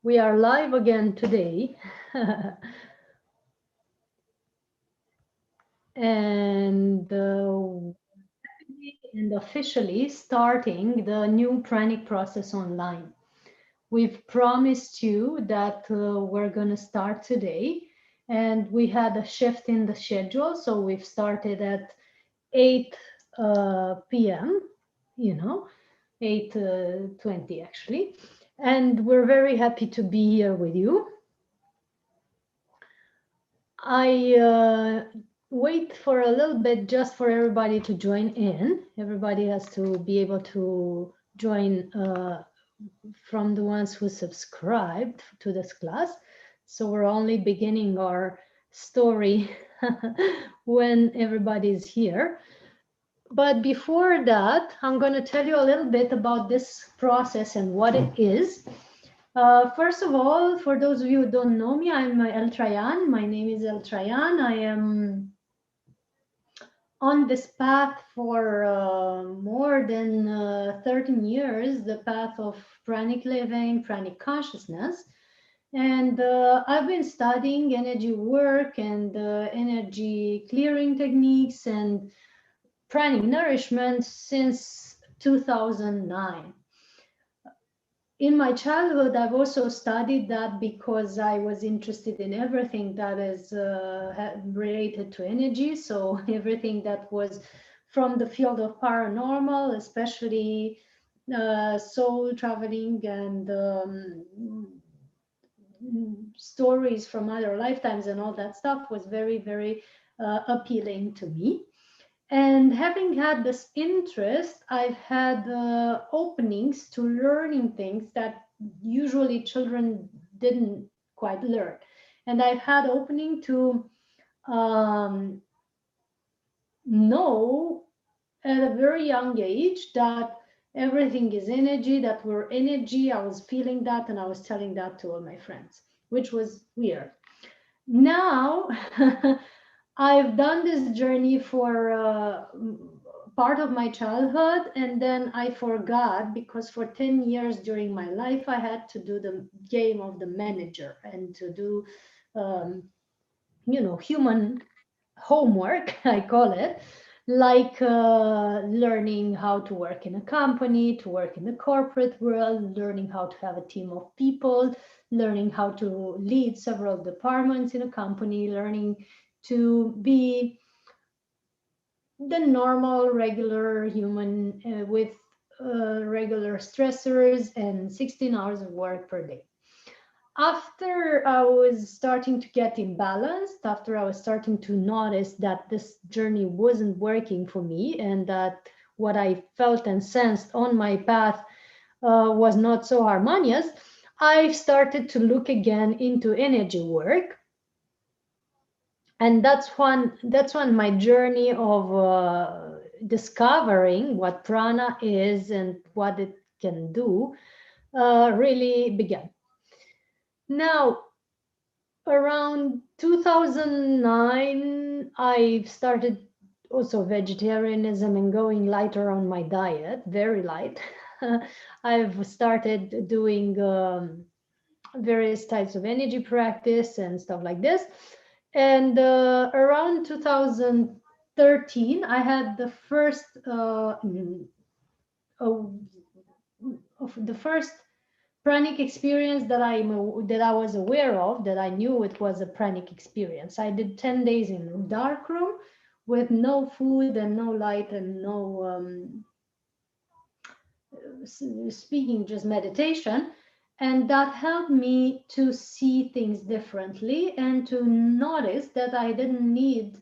We are live again today. and officially starting the new Pranic process online. We've promised you that we're going to start today, and we had a shift in the schedule, so we've started at 8 p.m., you know, 8:20 actually. And we're very happy to be here with you. I wait for a little bit just for everybody to join in. Everybody has to be able to join from the ones who subscribed to this class. So we're only beginning our story when everybody is here. But before that, I'm going to tell you a little bit about this process and what it is. First of all, for those of you who don't know me, I'm Eltrayan. My name is Eltrayan. I am on this path for more than 13 years, the path of pranic living, pranic consciousness. And I've been studying energy work and energy clearing techniques and pranic nourishment since 2009. In my childhood, I've also studied that because I was interested in everything that is related to energy. So everything that was from the field of paranormal, especially soul traveling and stories from other lifetimes and all that stuff was very, very appealing to me. And having had this interest, I've had openings to learning things that usually children didn't quite learn. And I've had opening to know at a very young age that everything is energy, that we're energy. I was feeling that and I was telling that to all my friends, which was weird. Now, I've done this journey for part of my childhood, and then I forgot because for 10 years during my life, I had to do the game of the manager and to do, um, human homework, I call it, like learning how to work in a company, to work in the corporate world, learning how to have a team of people, learning how to lead several departments in a company, learning to be the normal, regular human with regular stressors and 16 hours of work per day. After I was starting to get imbalanced, after I was starting to notice that this journey wasn't working for me and that what I felt and sensed on my path was not so harmonious, I started to look again into energy work. And that's when my journey of discovering what prana is and what it can do really began. Now, around 2009, I started also vegetarianism and going lighter on my diet, very light. I've started doing various types of energy practice and stuff like this. And around 2013, I had the first the first pranic experience that I was aware of, that I knew it was a pranic experience. I did 10 days in a dark room with no food and no light and no speaking, just meditation. And that helped me to see things differently and to notice that I didn't need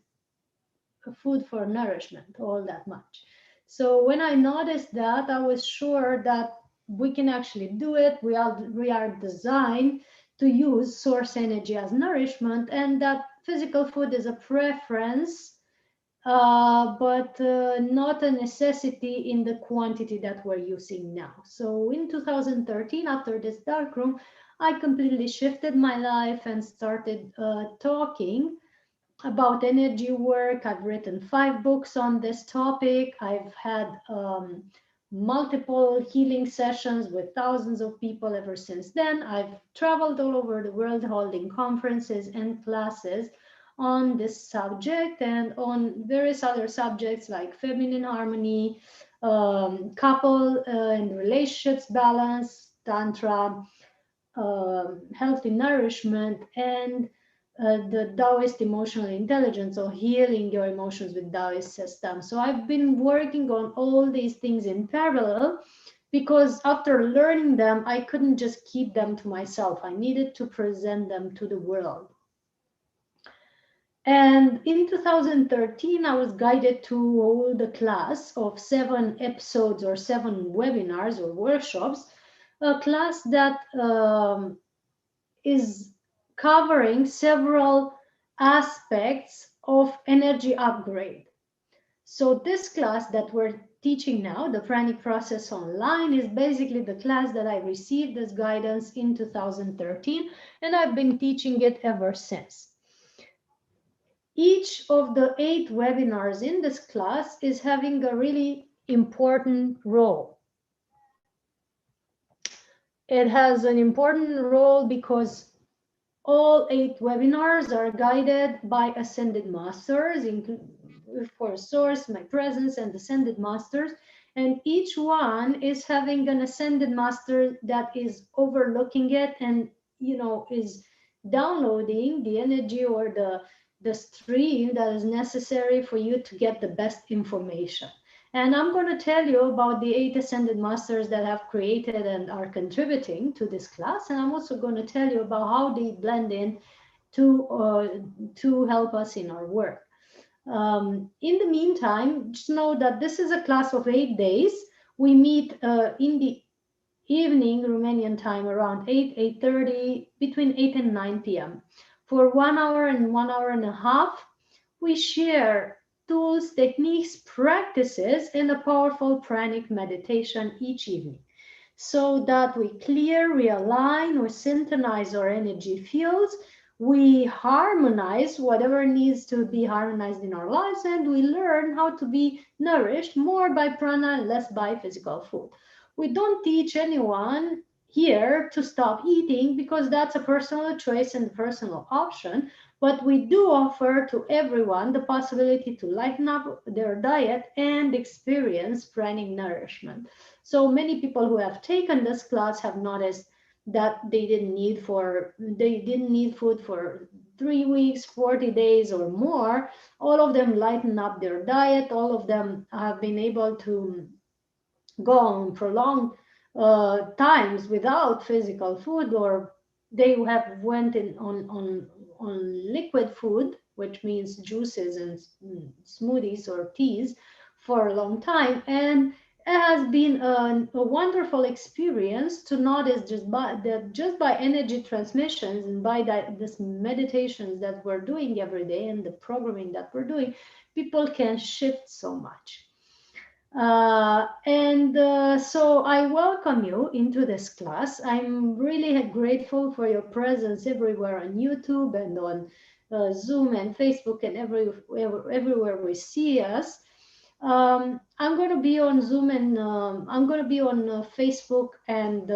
food for nourishment all that much. So when I noticed that, I was sure that we can actually do it. We are designed to use source energy as nourishment, and that physical food is a preference, but not a necessity in the quantity that we're using now. So in 2013, after this dark room, I completely shifted my life and started talking about energy work. I've written 5 books on this topic. I've had multiple healing sessions with thousands of people ever since then. I've traveled all over the world holding conferences and classes on this subject and on various other subjects like feminine harmony, couple and relationships balance, tantra, healthy nourishment, and the Taoist emotional intelligence, or healing your emotions with Taoist system. So I've been working on all these things in parallel because after learning them, I couldn't just keep them to myself. I needed to present them to the world. And in 2013, I was guided to hold a class of 7 episodes or 7 webinars or workshops, a class that is covering several aspects of energy upgrade. So this class that we're teaching now, the Pranic process online, is basically the class that I received as guidance in 2013, and I've been teaching it ever since. Each of the 8 webinars in this class is having a really important role. It has an important role because all 8 webinars are guided by Ascended Masters, for Source, My Presence, and Ascended Masters. And each one is having an Ascended Master that is overlooking it and, is downloading the energy or the stream that is necessary for you to get the best information. And I'm going to tell you about the 8 Ascended Masters that have created and are contributing to this class. And I'm also going to tell you about how they blend in to help us in our work. In the meantime, just know that this is a class of 8 days. We meet in the evening Romanian time around 8:30, between 8 and 9 p.m. For 1 hour and 1 hour and a half, we share tools, techniques, practices, and a powerful pranic meditation each evening so that we clear, realign, or synchronize our energy fields. We harmonize whatever needs to be harmonized in our lives, and we learn how to be nourished more by prana and less by physical food. We don't teach anyone here to stop eating because that's a personal choice and personal option. But we do offer to everyone the possibility to lighten up their diet and experience pranic nourishment. So many people who have taken this class have noticed that they didn't need food for 3 weeks, 40 days or more. All of them lighten up their diet. All of them have been able to go on prolonged times without physical food, or they have went in on liquid food, which means juices and smoothies or teas, for a long time. And it has been a wonderful experience to notice just by energy transmissions and by this meditations that we're doing every day and the programming that we're doing, people can shift so much. So I welcome you into this class. I'm really grateful for your presence everywhere on YouTube and on Zoom and Facebook and everywhere we see us. I'm going to be on Zoom and I'm going to be on Facebook and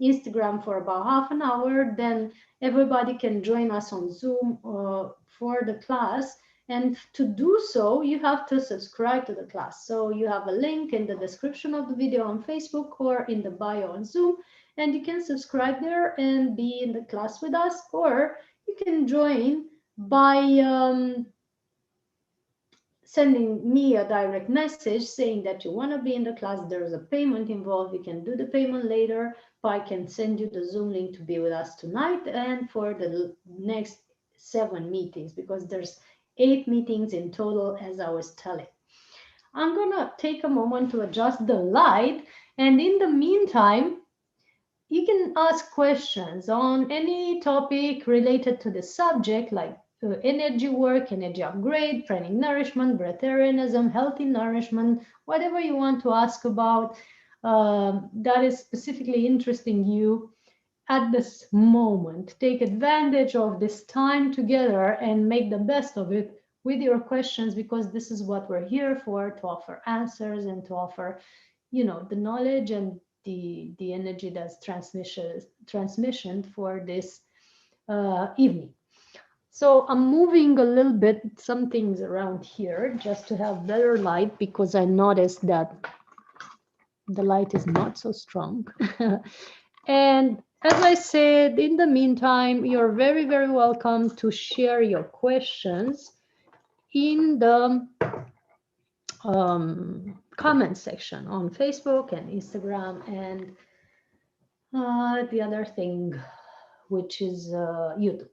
Instagram for about half an hour. Then everybody can join us on Zoom for the class. And to do so, you have to subscribe to the class. So you have a link in the description of the video on Facebook or in the bio on Zoom, and you can subscribe there and be in the class with us, or you can join by sending me a direct message saying that you want to be in the class. There's a payment involved. You can do the payment later, but I can send you the Zoom link to be with us tonight and for the next 7 meetings, because there's 8 meetings in total, as I was telling. I'm gonna take a moment to adjust the light, and in the meantime, you can ask questions on any topic related to the subject, like energy work, energy upgrade, pranic nourishment, breatharianism, healthy nourishment, whatever you want to ask about that is specifically interesting you at this moment. Take advantage of this time together and make the best of it with your questions, because this is what we're here for, to offer answers and to offer the knowledge and the energy that's transmission for this evening. So I'm moving a little bit some things around here just to have better light, because I noticed that the light is not so strong. And as I said, in the meantime, you're very, very welcome to share your questions in the comment section on Facebook and Instagram, and the other thing, which is YouTube.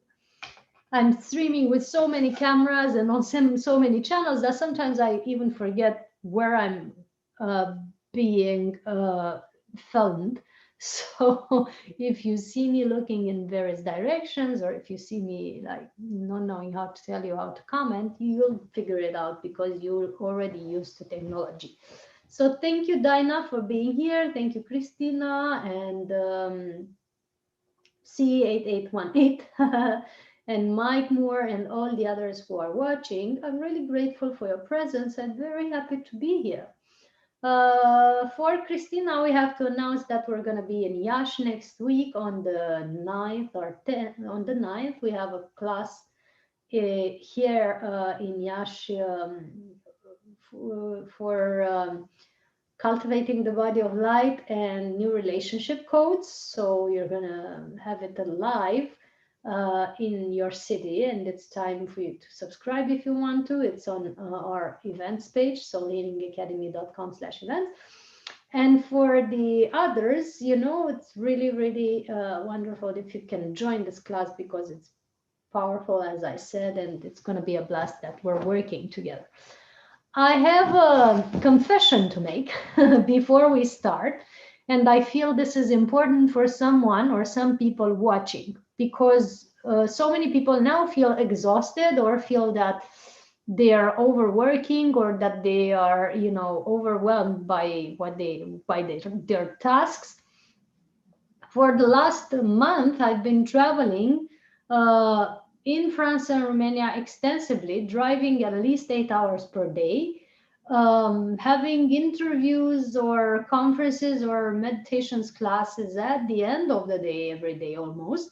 I'm streaming with so many cameras and on so many channels that sometimes I even forget where I'm being filmed. So if you see me looking in various directions, or if you see me like not knowing how to tell you how to comment, you'll figure it out because you're already used to technology. So thank you, Dinah, for being here. Thank you, Christina, and C8818. And Mike Moore and all the others who are watching. I'm really grateful for your presence and very happy to be here. For Christina, we have to announce that we're going to be in Yash next week on the 9th or 10th. On the 9th, we have a class here in Yash for cultivating the body of light and new relationship codes. So you're going to have it live in your city, and it's time for you to subscribe if you want to. It's on our events page, so leadingacademy.com/events. And for the others, it's really, really wonderful if you can join this class, because it's powerful, as I said, and it's going to be a blast that we're working together. I have a confession to make before we start, and I feel this is important for someone or some people watching, because so many people now feel exhausted or feel that they are overworking, or that they are, overwhelmed by their tasks. For the last month, I've been traveling in France and Romania extensively, driving at least 8 hours per day, having interviews or conferences or meditations classes at the end of the day, every day almost.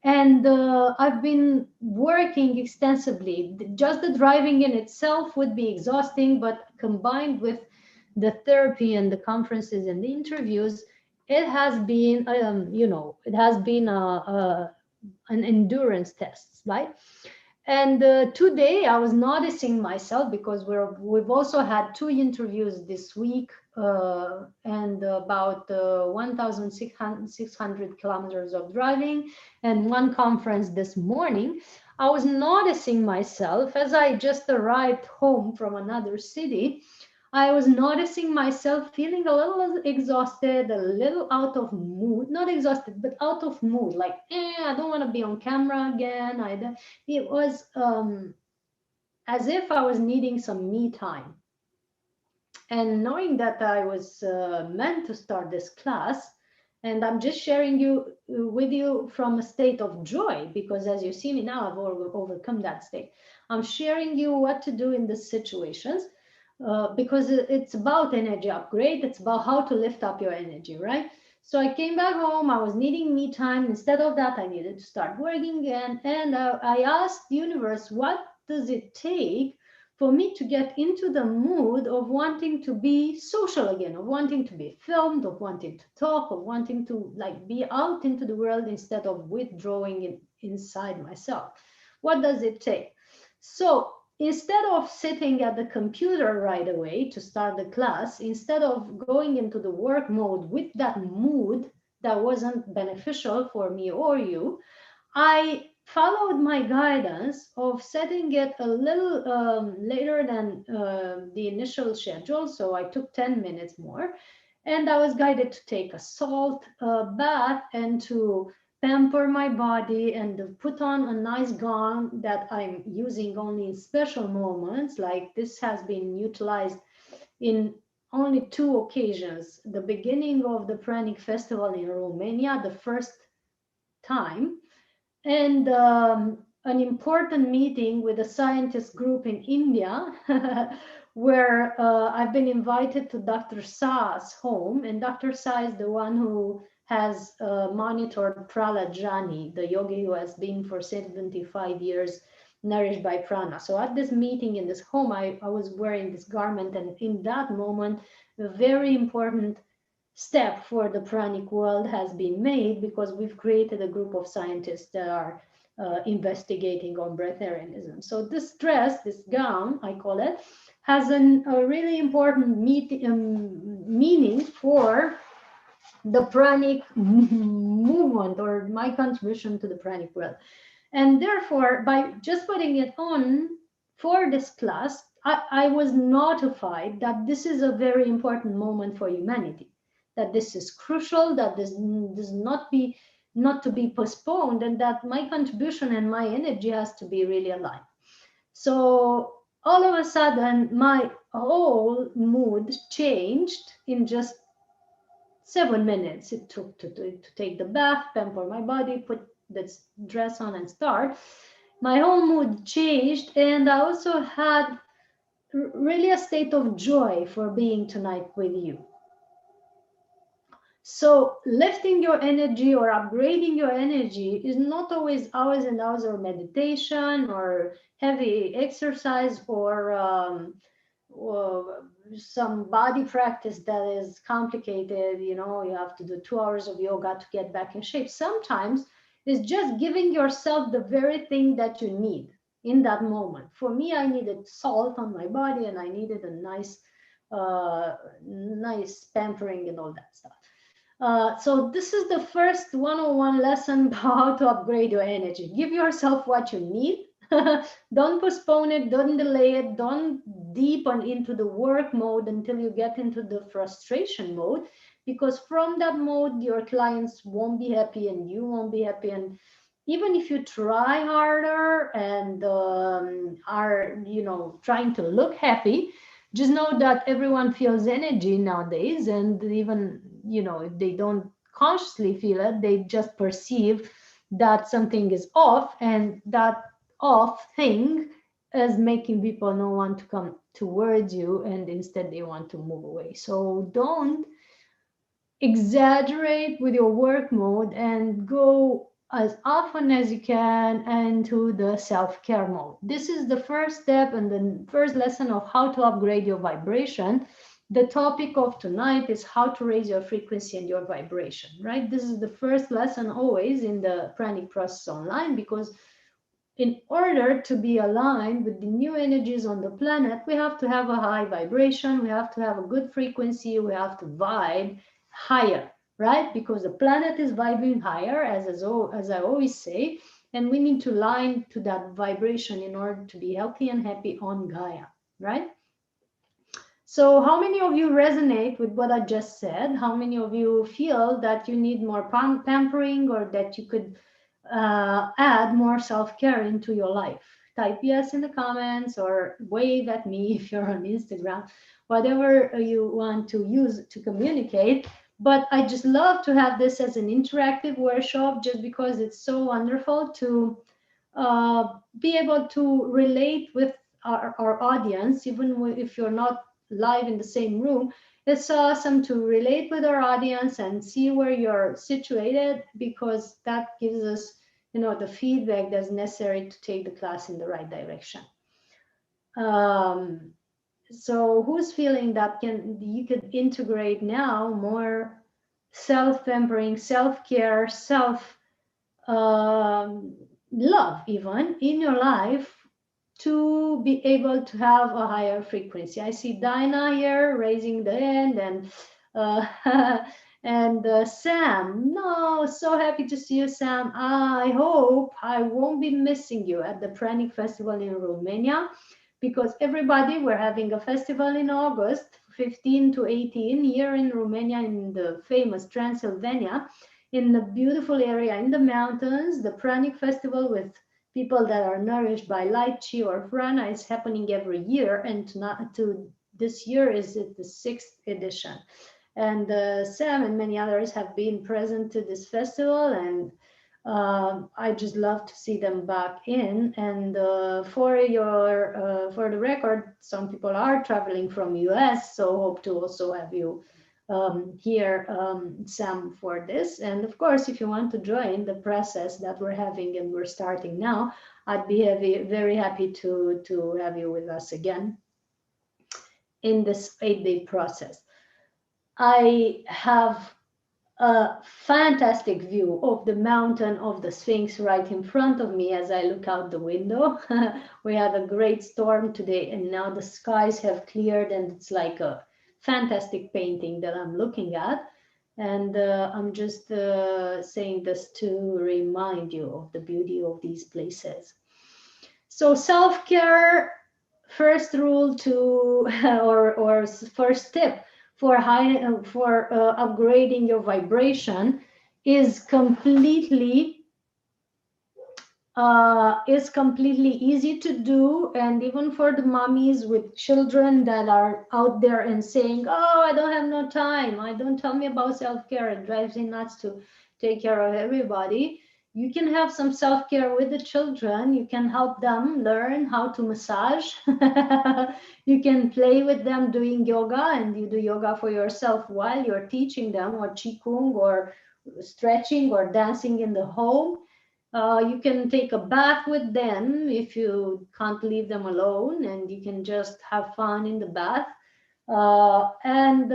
And I've been working extensively. Just the driving in itself would be exhausting, but combined with the therapy and the conferences and the interviews, it has been, it has been an endurance test, right? And today I was noticing myself, because we've also had 2 interviews this week and about 1,600 kilometers of driving and 1 conference this morning. I was noticing myself as I just arrived home from another city. I was noticing myself feeling a little exhausted, a little out of mood, not exhausted, but out of mood, like, I don't want to be on camera again. It was as if I was needing some me time. And knowing that I was meant to start this class, and I'm just sharing with you from a state of joy, because as you see me now, I've overcome that state. I'm sharing you what to do in these situations. Because it's about energy upgrade. It's about how to lift up your energy, right? So I came back home. I was needing me time. Instead of that, I needed to start working again. And I asked the universe, what does it take for me to get into the mood of wanting to be social again, of wanting to be filmed, of wanting to talk, of wanting to be out into the world instead of withdrawing inside myself? What does it take? So instead of sitting at the computer right away to start the class, instead of going into the work mode with that mood that wasn't beneficial for me or you, I followed my guidance of setting it a little later than the initial schedule. So I took 10 minutes more, and I was guided to take a salt bath and to pamper my body and put on a nice gown that I'm using only in special moments. Like this has been utilized in only 2 occasions. The beginning of the Pranic festival in Romania, the first time, and an important meeting with a scientist group in India where I've been invited to Dr. Sa's home, and Dr. Sa is the one who has monitored Prahlad Jani, the yogi who has been for 75 years nourished by prana. So at this meeting in this home, I was wearing this garment, and in that moment, a very important step for the pranic world has been made, because we've created a group of scientists that are investigating on breatharianism. So this dress, this gown, I call it, has a really important meaning for the pranic movement, or my contribution to the pranic world. And therefore, by just putting it on for this class, I was notified that this is a very important moment for humanity, that this is crucial, that this does not to be postponed, and that my contribution and my energy has to be really aligned. So all of a sudden, my whole mood changed in just 7 minutes. It took to take the bath, pamper my body, put this dress on and start. My whole mood changed, and I also had really a state of joy for being tonight with you. So lifting your energy or upgrading your energy is not always hours and hours of meditation or heavy exercise or some body practice that is complicated. You have to do 2 hours of yoga to get back in shape. Sometimes it's just giving yourself the very thing that you need in that moment. For me, I needed salt on my body, and I needed a nice pampering and all that stuff. So this is the first 101 lesson about how to upgrade your energy. Give yourself what you need. Don't postpone it, don't delay it, don't deepen into the work mode until you get into the frustration mode, because from that mode, your clients won't be happy and you won't be happy. And even if you try harder and are, trying to look happy, just know that everyone feels energy nowadays, and even if they don't consciously feel it, they just perceive that something is off, and that off thing is making people not want to come towards you, and instead they want to move away. So don't exaggerate with your work mode, and go as often as you can into the self-care mode. This is the first step and the first lesson of how to upgrade your vibration. The topic of tonight is how to raise your frequency and your vibration, right? This is the first lesson always in the Pranic process online, because in order to be aligned with the new energies on the planet, we have to have a high vibration, we have to have a good frequency, we have to vibe higher, right? Because the planet is vibing higher, as I always say, and we need to align to that vibration in order to be healthy and happy on Gaia, right? So how many of you resonate with what I just said? How many of you feel that you need more pampering, or that you could add more self-care into your life? Type yes in the comments, or wave at me if you're on Instagram, whatever you want to use to communicate. But I just love to have this as an interactive workshop, just because it's so wonderful to be able to relate with our audience, even if you're not live in the same room. It's awesome to relate with our audience and see where you're situated, because that gives us, the feedback that's necessary to take the class in the right direction. So who's feeling that you could integrate now more self-pampering, self-care, love even in your life, to be able to have a higher frequency? I see Dinah here raising the hand, and Sam. No, so happy to see you, Sam. I hope I won't be missing you at the Pranic Festival in Romania, because everybody, we're having a festival in August 15 to 18 here in Romania, in the famous Transylvania, in the beautiful area in the mountains. The Pranic Festival with people that are nourished by light, chi, or prana is happening every year, and this year is it the 6th edition. And Sam and many others have been present to this festival, and I just love to see them back in. And for the record, some people are traveling from US, so hope to also have you here, Sam, for this. And of course, if you want to join the process that we're having and we're starting now, I'd be very happy to have you with us again in this 8-day process. I have a fantastic view of the mountain of the Sphinx right in front of me as I look out the window. We had a great storm today, and now the skies have cleared, and it's like a fantastic painting that I'm looking at. And I'm just saying this to remind you of the beauty of these places. So self-care, first rule to or first tip for upgrading your vibration is completely easy to do. And even for the mommies with children that are out there and saying, oh, I don't have no time, I don't tell me about self-care, it drives me nuts to take care of everybody. You can have some self-care with the children. You can help them learn how to massage. You can play with them doing yoga, and you do yoga for yourself while you're teaching them, or qigong, or stretching, or dancing in the home. You can take a bath with them if you can't leave them alone, and you can just have fun in the bath. And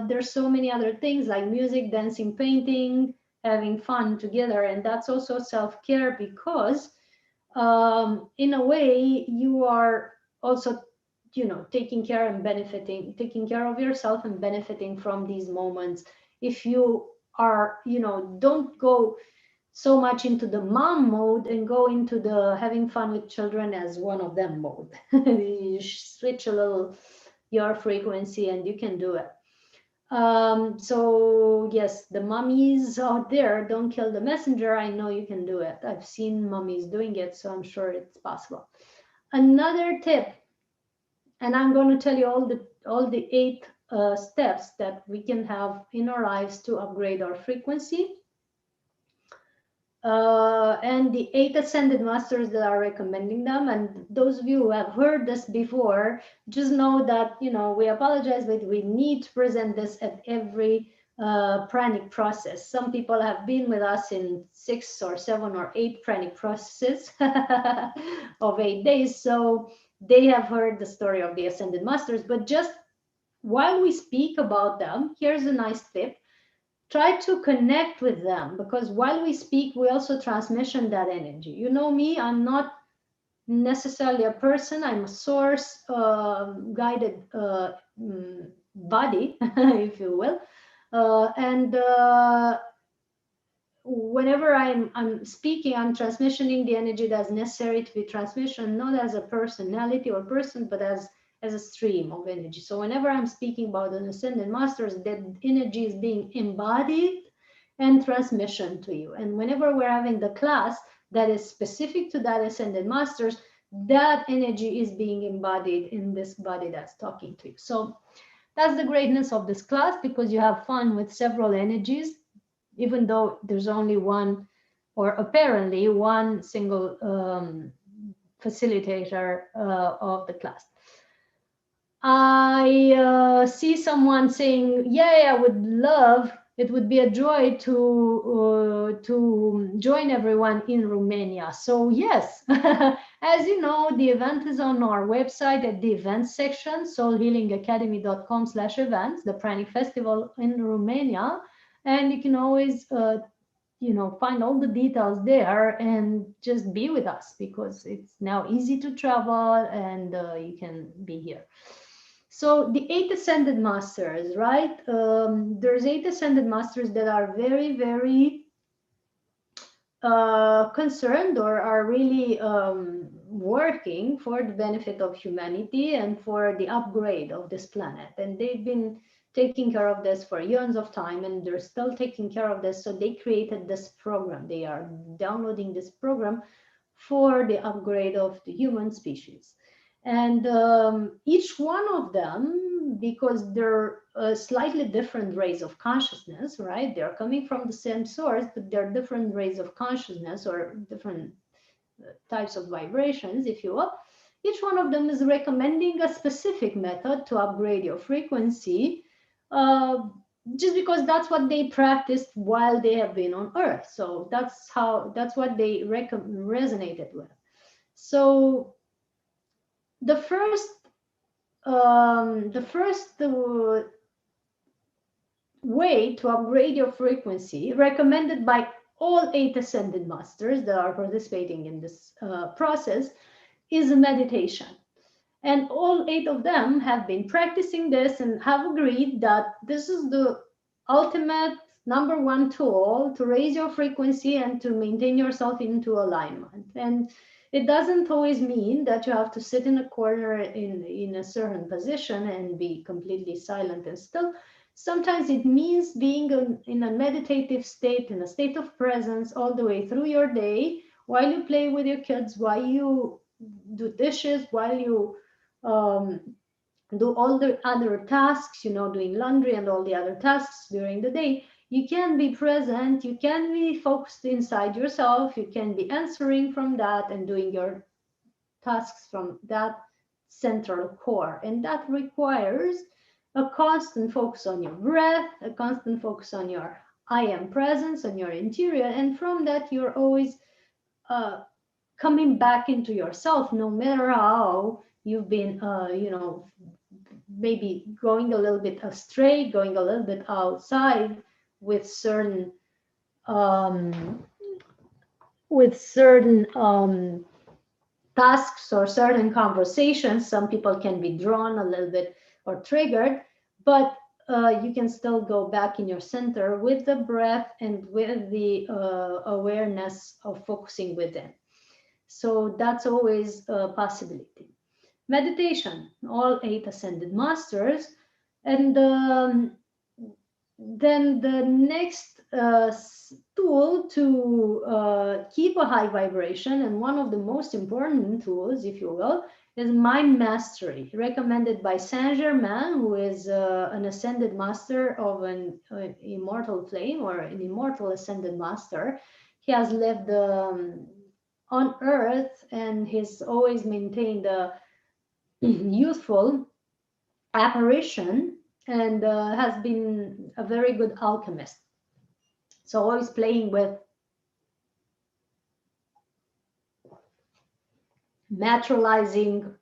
there's so many other things like music, dancing, painting, having fun together. And that's also self-care, because in a way you are also, taking care and taking care of yourself and benefiting from these moments. If you are, don't go so much into the mom mode and go into the having fun with children as one of them mode. You switch a little your frequency and you can do it. So yes, the mummies out there, don't kill the messenger. I know you can do it. I've seen mummies doing it, so I'm sure it's possible. Another tip, and I'm going to tell you all the 8 steps that we can have in our lives to upgrade our frequency. And the 8 ascended masters that are recommending them. And those of you who have heard this before, just know that, we apologize, but we need to present this at every pranic process. Some people have been with us in 6 or 7 or 8 pranic processes of 8 days. So they have heard the story of the ascended masters. But just while we speak about them, here's a nice tip. Try to connect with them, because while we speak, we also transmission that energy. You know me, I'm not necessarily a person, I'm a source guided body, if you will. And whenever I'm speaking, I'm transmissioning the energy that's necessary to be transmission, not as a personality or person, but as a stream of energy. So whenever I'm speaking about an ascended masters, that energy is being embodied and transmission to you. And whenever we're having the class that is specific to that ascended masters, that energy is being embodied in this body that's talking to you. So that's the greatness of this class, because you have fun with several energies, even though there's only one, or apparently one single facilitator of the class. I see someone saying, "Yay, I would love. It would be a joy to join everyone in Romania." So yes, as you know, the event is on our website at the events section, soulhealingacademy.com/events, the Pranic Festival in Romania, and you can always find all the details there and just be with us, because it's now easy to travel and you can be here. So the 8 ascended masters, right? There's 8 ascended masters that are very, very concerned, or are really working for the benefit of humanity and for the upgrade of this planet. And they've been taking care of this for eons of time, and they're still taking care of this. So they created this program. They are downloading this program for the upgrade of the human species. And each one of them, because they're slightly different rays of consciousness, right? They're coming from the same source, but they're different rays of consciousness or different types of vibrations, if you will. Each one of them is recommending a specific method to upgrade your frequency, uh, just because that's what they practiced while they have been on Earth. So that's what they resonated with. So the first way to upgrade your frequency, recommended by all 8 ascended masters that are participating in this process, is a meditation. And all 8 of them have been practicing this and have agreed that this is the ultimate number one tool to raise your frequency and to maintain yourself into alignment. And it doesn't always mean that you have to sit in a corner in a certain position and be completely silent and still. Sometimes it means being in a meditative state, in a state of presence all the way through your day, while you play with your kids, while you do dishes, while you um, do all the other tasks, doing laundry and all the other tasks during the day. You can be present, you can be focused inside yourself, you can be answering from that and doing your tasks from that central core. And that requires a constant focus on your breath, a constant focus on your I am presence, on your interior. And from that, you're always uh, coming back into yourself, no matter how you've been, maybe going a little bit astray, going a little bit outside with certain um, tasks or certain conversations. Some people can be drawn a little bit or triggered, but you can still go back in your center with the breath and with the awareness of focusing within. So that's always a possibility. Meditation, all 8 ascended masters. And then the next tool to keep a high vibration, and one of the most important tools, if you will, is mind mastery, recommended by Saint Germain, who is an ascended master of an immortal flame, or an immortal ascended master. He has lived on Earth, and he's always maintained a youthful apparition, and has been a very good alchemist. So always playing with materializing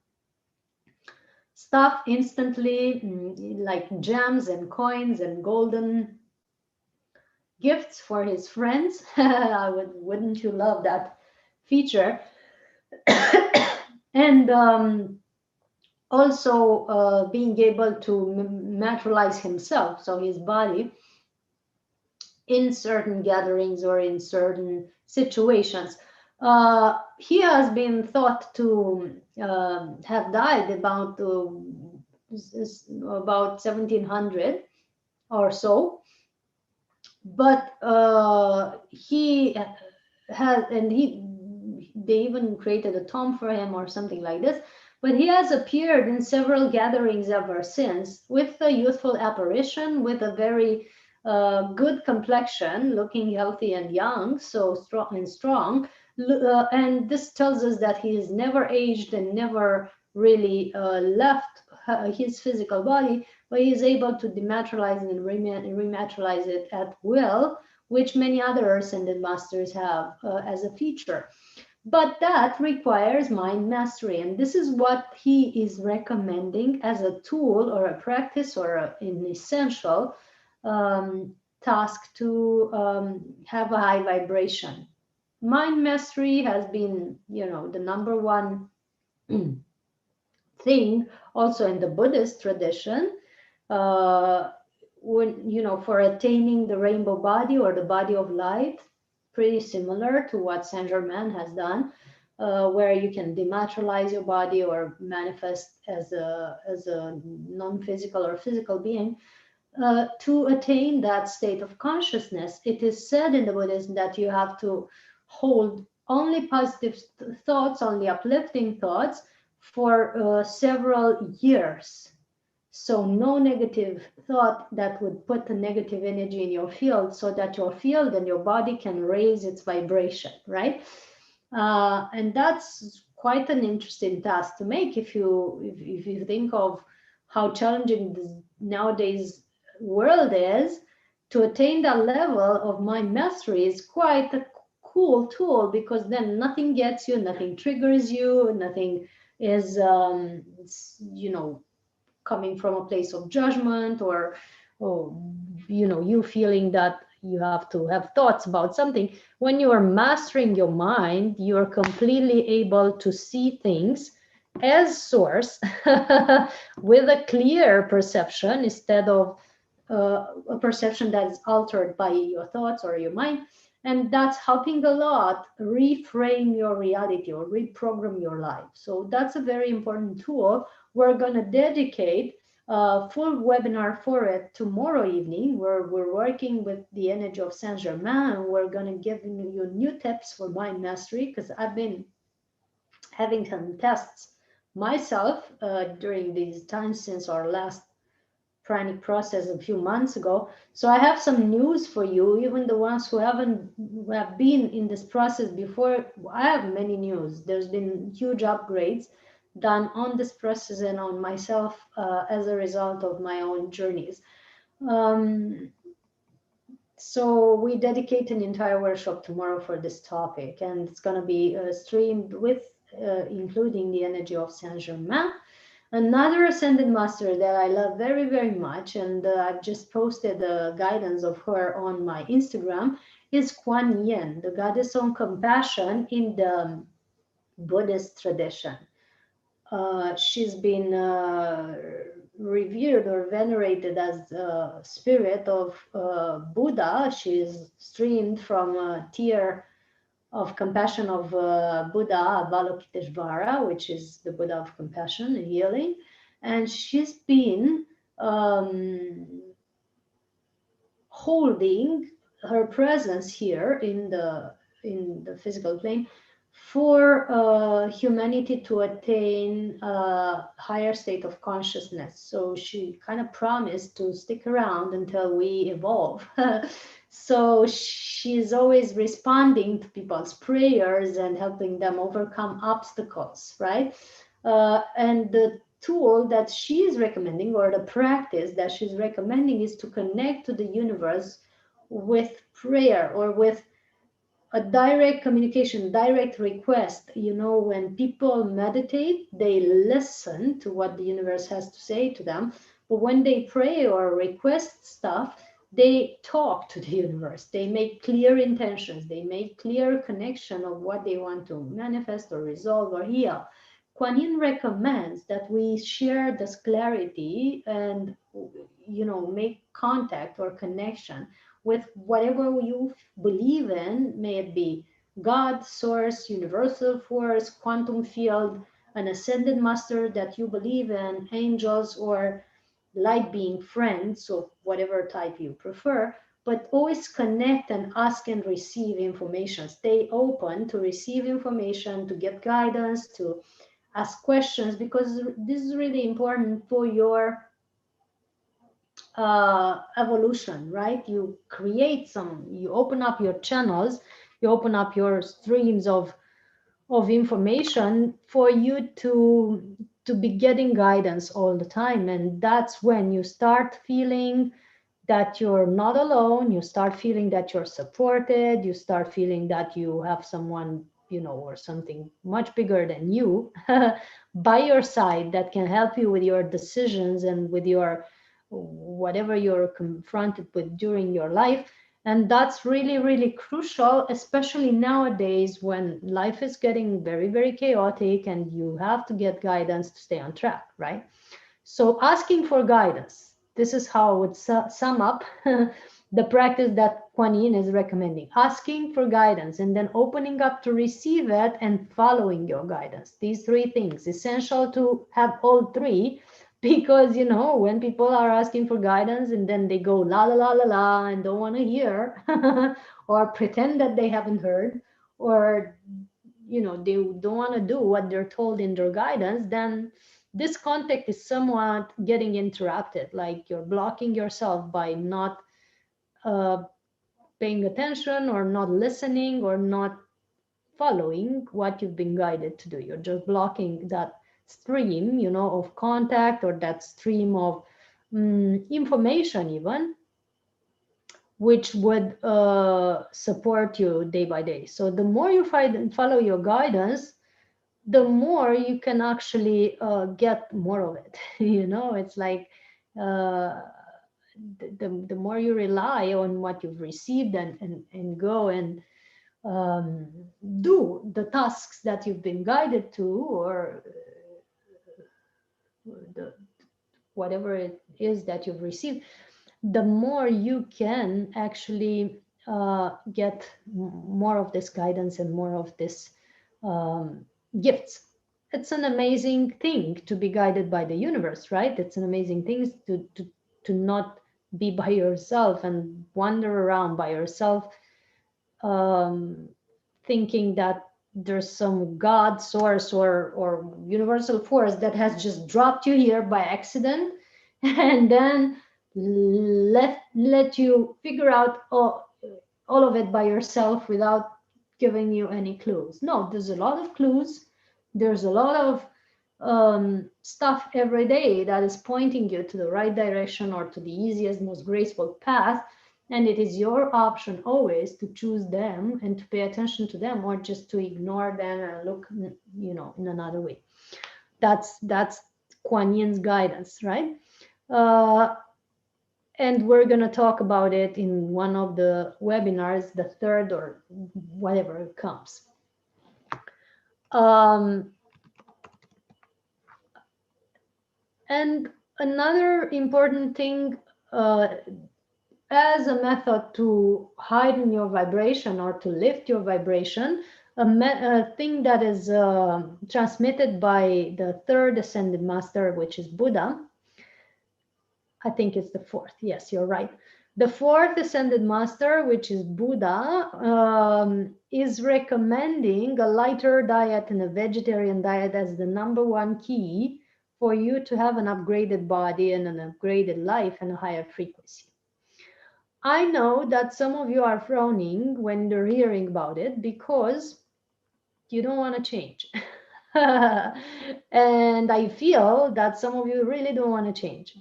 stuff instantly, like gems and coins and golden gifts for his friends. Wouldn't you love that feature? And also being able to materialize himself, so his body, in certain gatherings or in certain situations. He has been thought to have died about 1700 or so, but he has, and they even created a tomb for him or something like this. But he has appeared in several gatherings ever since with a youthful apparition, with a very good complexion, looking healthy and young, so strong. And this tells us that he has never aged and never really left his physical body, but he is able to dematerialize and rematerialize it at will, which many other ascended masters have as a feature. But that requires mind mastery, and this is what he is recommending as a tool or a practice or an essential task to have a high vibration. Mind mastery has been, the number one thing also in the Buddhist tradition. For attaining the rainbow body or the body of light, pretty similar to what Saint Germain has done, where you can dematerialize your body or manifest as a non-physical or physical being. To attain that state of consciousness, it is said in the Buddhism that you have to hold only positive thoughts, only uplifting thoughts, for several years. So no negative thought that would put a negative energy in your field, so that your field and your body can raise its vibration, right? And that's quite an interesting task to make if you think of how challenging this nowadays world is. To attain that level of mind mastery is quite a cool tool, because then nothing gets you, nothing triggers you, nothing is coming from a place of judgment, or you feeling that you have to have thoughts about something. When you are mastering your mind, you are completely able to see things as source with a clear perception, instead of a perception that is altered by your thoughts or your mind. And that's helping a lot reframe your reality or reprogram your life. So that's a very important tool. We're going to dedicate a full webinar for it tomorrow evening, where we're working with the energy of Saint Germain, and we're going to give you new tips for mind mastery, because I've been having some tests myself during these times since our last Pranic process a few months ago. So I have some news for you, even the ones who have been in this process before. I have many news. There's been huge upgrades done on this process and on myself as a result of my own journeys. Um, so we dedicate an entire workshop tomorrow for this topic, and it's going to be streamed with, including the energy of Saint Germain. Another ascended master that I love very, very much, and I've just posted the guidance of her on my Instagram, is Kuan Yin, the goddess of compassion in the Buddhist tradition. She's been revered or venerated as the spirit of Buddha. She's streamed from a tier of compassion of Buddha Avalokiteshvara, which is the Buddha of compassion and healing. And she's been holding her presence here in the physical plane for humanity to attain a higher state of consciousness. So she kind of promised to stick around until we evolve. So she's always responding to people's prayers and helping them overcome obstacles, right? And the tool that she is recommending, or the practice that she's recommending, is to connect to the universe with prayer, or with a direct communication, direct request. When people meditate, they listen to what the universe has to say to them. But when they pray or request stuff, they talk to the universe. They make clear intentions. They make clear connection of what they want to manifest or resolve or heal. Kuan Yin recommends that we share this clarity and, make contact or connection with whatever you believe in, may it be God, source, universal force, quantum field, an ascended master that you believe in, angels, or light being friends of whatever type you prefer. But always connect and ask and receive information. Stay open to receive information, to get guidance, to ask questions, because this is really important for your evolution, right? You open up your channels, you open up your streams of information for you to be getting guidance all the time. And that's when you start feeling that you're not alone. You start feeling that you're supported. You start feeling that you have someone, or something much bigger than you by your side, that can help you with your decisions and with your whatever you're confronted with during your life. And that's really, really crucial, especially nowadays when life is getting very, very chaotic and you have to get guidance to stay on track, right? So asking for guidance, this is how I would sum up the practice that Kuan Yin is recommending. Asking for guidance and then opening up to receive it and following your guidance. These three things, essential to have all three, because when people are asking for guidance and then they go la la la la la and don't want to hear or pretend that they haven't heard, or they don't want to do what they're told in their guidance, then this contact is somewhat getting interrupted, like you're blocking yourself by not paying attention or not listening or not following what you've been guided to do. You're just blocking that stream, of contact, or that stream of information even, which would support you day by day. So the more you follow your guidance, the more you can actually get more of it. It's like uh, the more you rely on what you've received and go and do the tasks that you've been guided to, or the whatever it is that you've received, the more you can actually get more of this guidance and more of this gifts. It's an amazing thing to be guided by the universe, right? It's an amazing thing to not be by yourself and wander around by yourself, thinking that there's some God source or universal force that has just dropped you here by accident and then let you figure out all of it by yourself without giving you any clues. No, there's a lot of clues. There's a lot of stuff every day that is pointing you to the right direction or to the easiest, most graceful path. And it is your option always to choose them and to pay attention to them, or just to ignore them and look, in another way. That's Kuan Yin's guidance, right? And we're going to talk about it in one of the webinars, the third or whatever comes. And another important thing, as a method to heighten your vibration or to lift your vibration, a thing that is transmitted by the third ascended master, which is Buddha. I think it's the fourth. Yes, you're right. The fourth ascended master, which is Buddha, is recommending a lighter diet and a vegetarian diet as the #1 key for you to have an upgraded body and an upgraded life and a higher frequency. I know that some of you are frowning when they're hearing about it because you don't want to change. And I feel that some of you really don't want to change.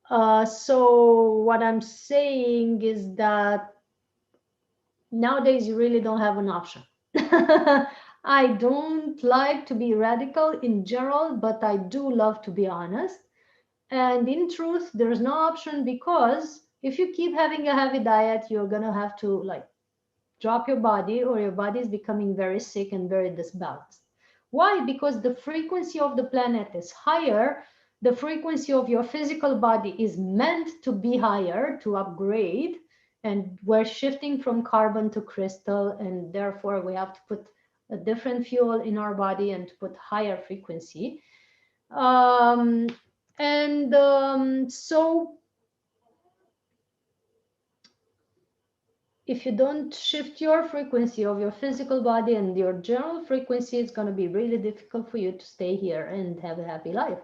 So what I'm saying is that nowadays you really don't have an option. I don't like to be radical in general, but I do love to be honest. And in truth, there's no option, because if you keep having a heavy diet, you're going to have to drop your body, or your body is becoming very sick and very disbalanced. Why? Because the frequency of the planet is higher. The frequency of your physical body is meant to be higher, to upgrade. And we're shifting from carbon to crystal, and therefore we have to put a different fuel in our body and to put higher frequency. So if you don't shift your frequency of your physical body and your general frequency, it's going to be really difficult for you to stay here and have a happy life.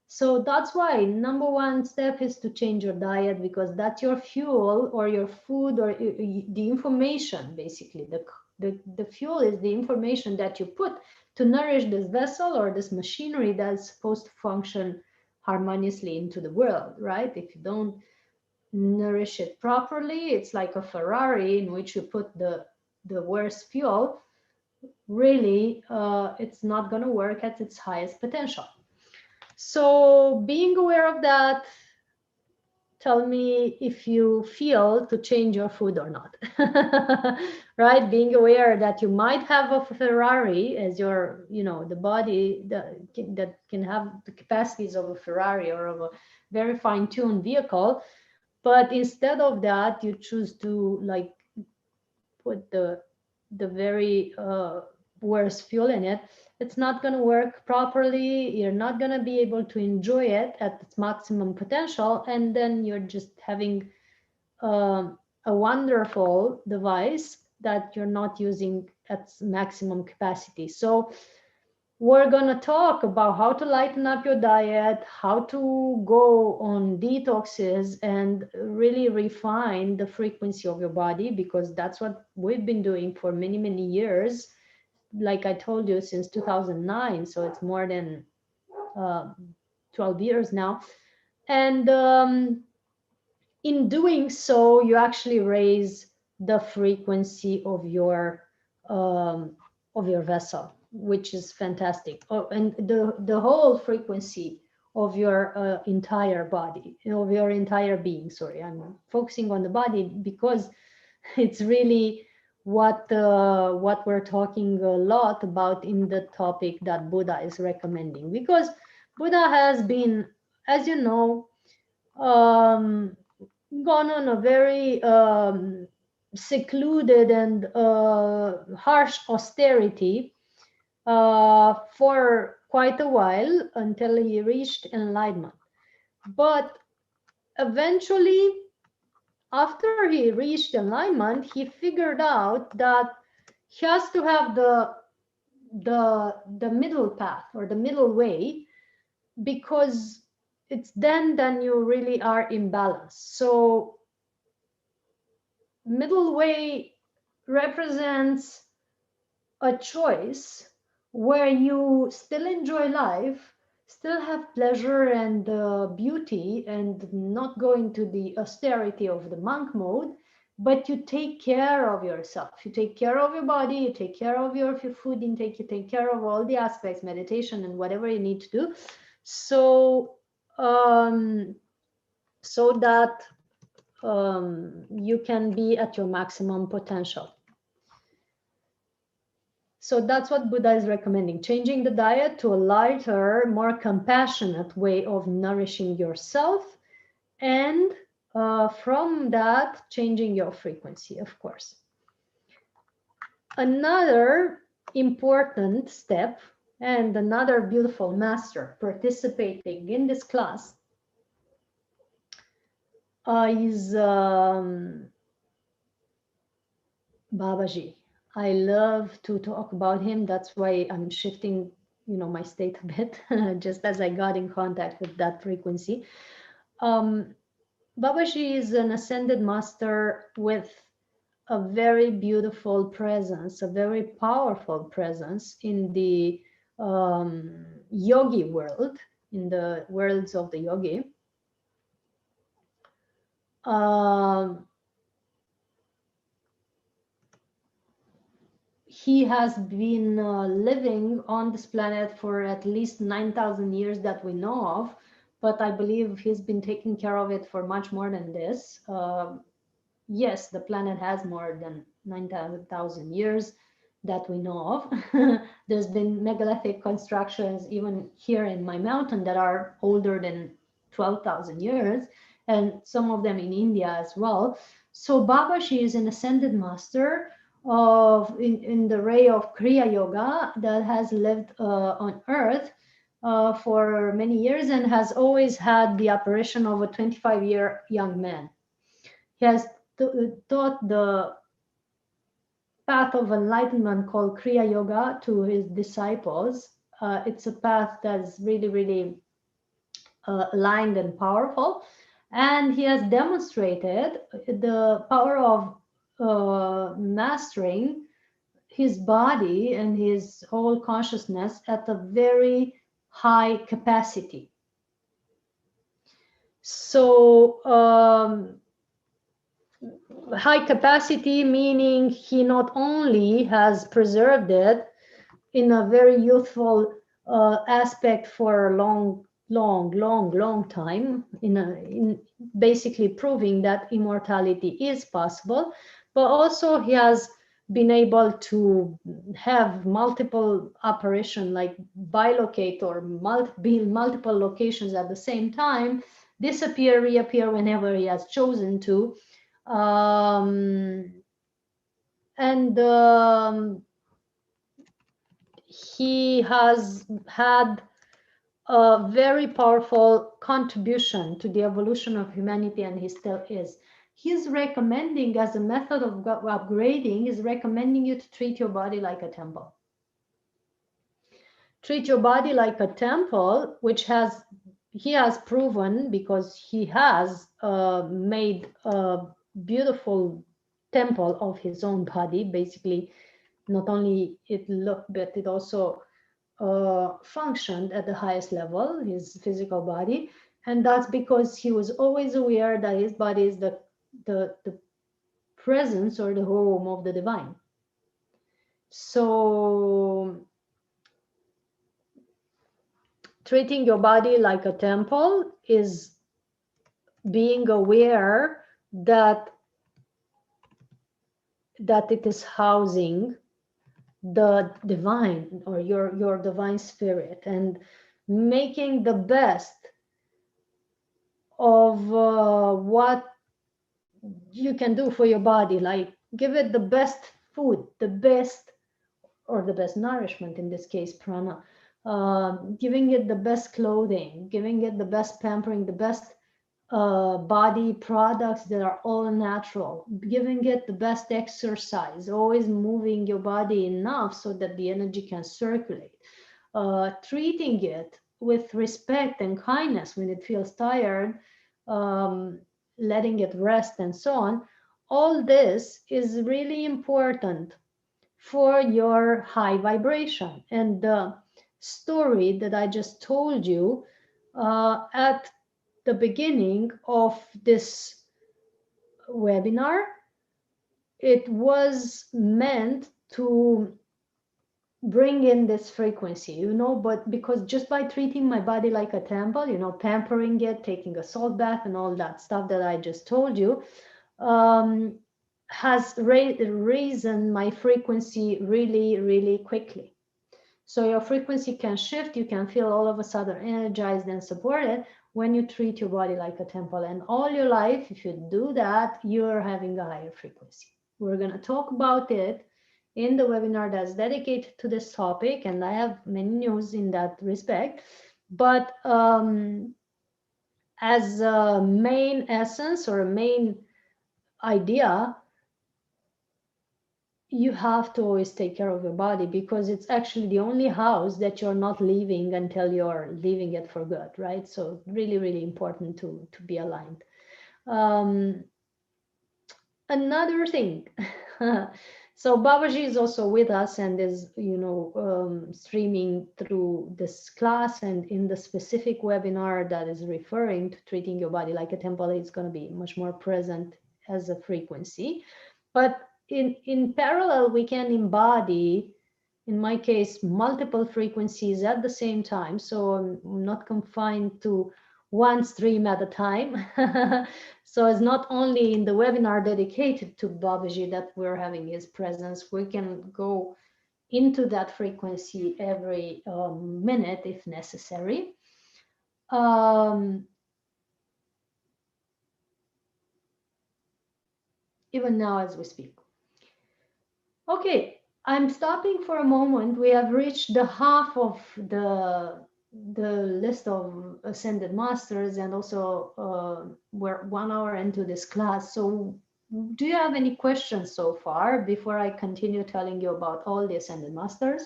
So that's why #1 step is to change your diet, because that's your fuel or your food or the information. Basically, the fuel is the information that you put to nourish this vessel or this machinery that's supposed to function harmoniously into the world, right? If you don't nourish it properly, it's like a Ferrari in which you put the worst fuel. Really, it's not going to work at its highest potential. So being aware of that, tell me if you feel to change your food or not. Right? Being aware that you might have a Ferrari as your, the body that can have the capacities of a Ferrari or of a very fine-tuned vehicle, but instead of that, you choose to put the very worst fuel in it. It's not going to work properly. You're not going to be able to enjoy it at its maximum potential, and then you're just having a wonderful device that you're not using at maximum capacity. So we're going to talk about how to lighten up your diet, how to go on detoxes, and really refine the frequency of your body, because that's what we've been doing for many, many years. Like I told you, since 2009. So it's more than 12 years now. And in doing so, you actually raise the frequency of your vessel, which is fantastic. Oh, and the whole frequency of your entire body, of your entire being. Sorry, I'm focusing on the body because it's really what we're talking a lot about in the topic that Buddha is recommending. Because Buddha has been, as you know, gone on a very secluded and harsh austerity for quite a while until he reached enlightenment. But eventually, after he reached enlightenment, he figured out that he has to have the middle path, or the middle way, because it's then you really are in balance. So middle way represents a choice where you still enjoy life, still have pleasure and beauty, and not go into the austerity of the monk mode, but you take care of yourself. You take care of your body, you take care of your food intake, you take care of all the aspects, meditation and whatever you need to do. So so that you can be at your maximum potential. So that's what Buddha is recommending, changing the diet to a lighter, more compassionate way of nourishing yourself, and from that, changing your frequency, of course. Another important step, and another beautiful master participating in this class is Babaji. I love to talk about him. That's why I'm shifting, my state a bit, just as I got in contact with that frequency. Babaji is an ascended master with a very beautiful presence, a very powerful presence in the yogi world, in the worlds of the yogi. He has been living on this planet for at least 9,000 years that we know of, but I believe he's been taking care of it for much more than this. Yes, the planet has more than 9,000 years that we know of. There's been megalithic constructions even here in my mountain that are older than 12,000 years, and some of them in India as well. So Babaji is an ascended master in the ray of Kriya Yoga that has lived on Earth for many years, and has always had the apparition of a 25-year young man. He has taught the path of enlightenment called Kriya Yoga to his disciples. It's a path that's really, really aligned and powerful. And he has demonstrated the power of mastering his body and his whole consciousness at a very high capacity. So high capacity meaning he not only has preserved it in a very youthful aspect for a long time, in basically proving that immortality is possible, but also he has been able to have multiple apparition, like bilocate, or be in multiple locations at the same time, disappear, reappear whenever he has chosen to. And he has had a very powerful contribution to the evolution of humanity, and he still is. he's recommending, as a method of upgrading, is recommending you to treat your body like a temple. Treat your body like a temple, which he has proven, because he has made a beautiful temple of his own body. Basically, not only it looked, but it also functioned at the highest level, his physical body. And that's because he was always aware that his body is the presence or the home of the divine. So treating your body like a temple is being aware that it is housing the divine, or your divine spirit, and making the best of what you can do for your body, like give it the best food, the best nourishment, in this case prana, giving it the best clothing, giving it the best pampering, the best body products that are all natural, giving it the best exercise, always moving your body enough so that the energy can circulate, treating it with respect and kindness when it feels tired, um, letting it rest, and so on. All this is really important for your high vibration. And the story that I just told you at the beginning of this webinar, it was meant to bring in this frequency, but because just by treating my body like a temple, pampering it, taking a salt bath and all that stuff that I just told you, has risen my frequency really, really quickly. So your frequency can shift. You can feel all of a sudden energized and supported when you treat your body like a temple. And all your life, if you do that, you're having a higher frequency. We're going to talk about it in the webinar that's dedicated to this topic, and I have many news in that respect. But as a main essence or a main idea, you have to always take care of your body, because it's actually the only house that you're not leaving until you're leaving it for good, right? So really, really important to be aligned. Another thing, so Babaji is also with us and is, streaming through this class, and in the specific webinar that is referring to treating your body like a temple, it's going to be much more present as a frequency. But in parallel, we can embody, in my case, multiple frequencies at the same time. So I'm not confined to one stream at a time. So it's not only in the webinar dedicated to Babaji that we're having his presence. We can go into that frequency every minute if necessary. Even now as we speak. Okay, I'm stopping for a moment. We have reached the half of the list of ascended masters, and also we're 1 hour into this class. So do you have any questions so far before I continue telling you about all the ascended masters?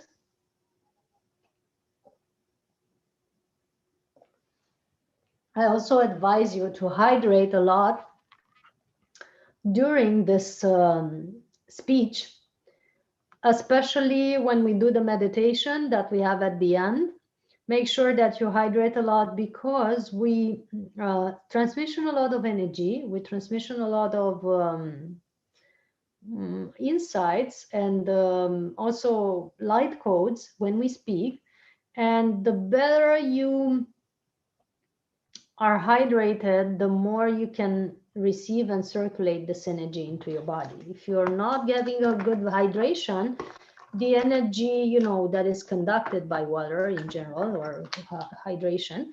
I also advise you to hydrate a lot during this speech, especially when we do the meditation that we have at the end. Make sure that you hydrate a lot, because we transmission a lot of energy, we transmission a lot of insights, and also light codes when we speak. And the better you are hydrated, the more you can receive and circulate this energy into your body. If you're not getting a good hydration, the energy, that is conducted by water in general, or hydration,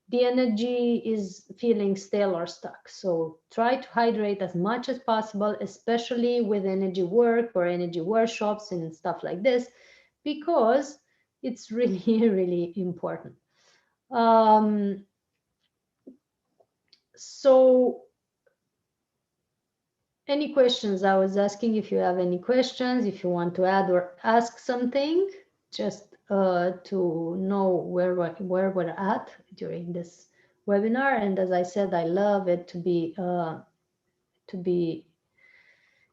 the energy is feeling stale or stuck. So try to hydrate as much as possible, especially with energy work or energy workshops and stuff like this, because it's really, really important. So any questions? I was asking if you have any questions, if you want to add or ask something, just to know where we're at during this webinar. And as I said, I love it to be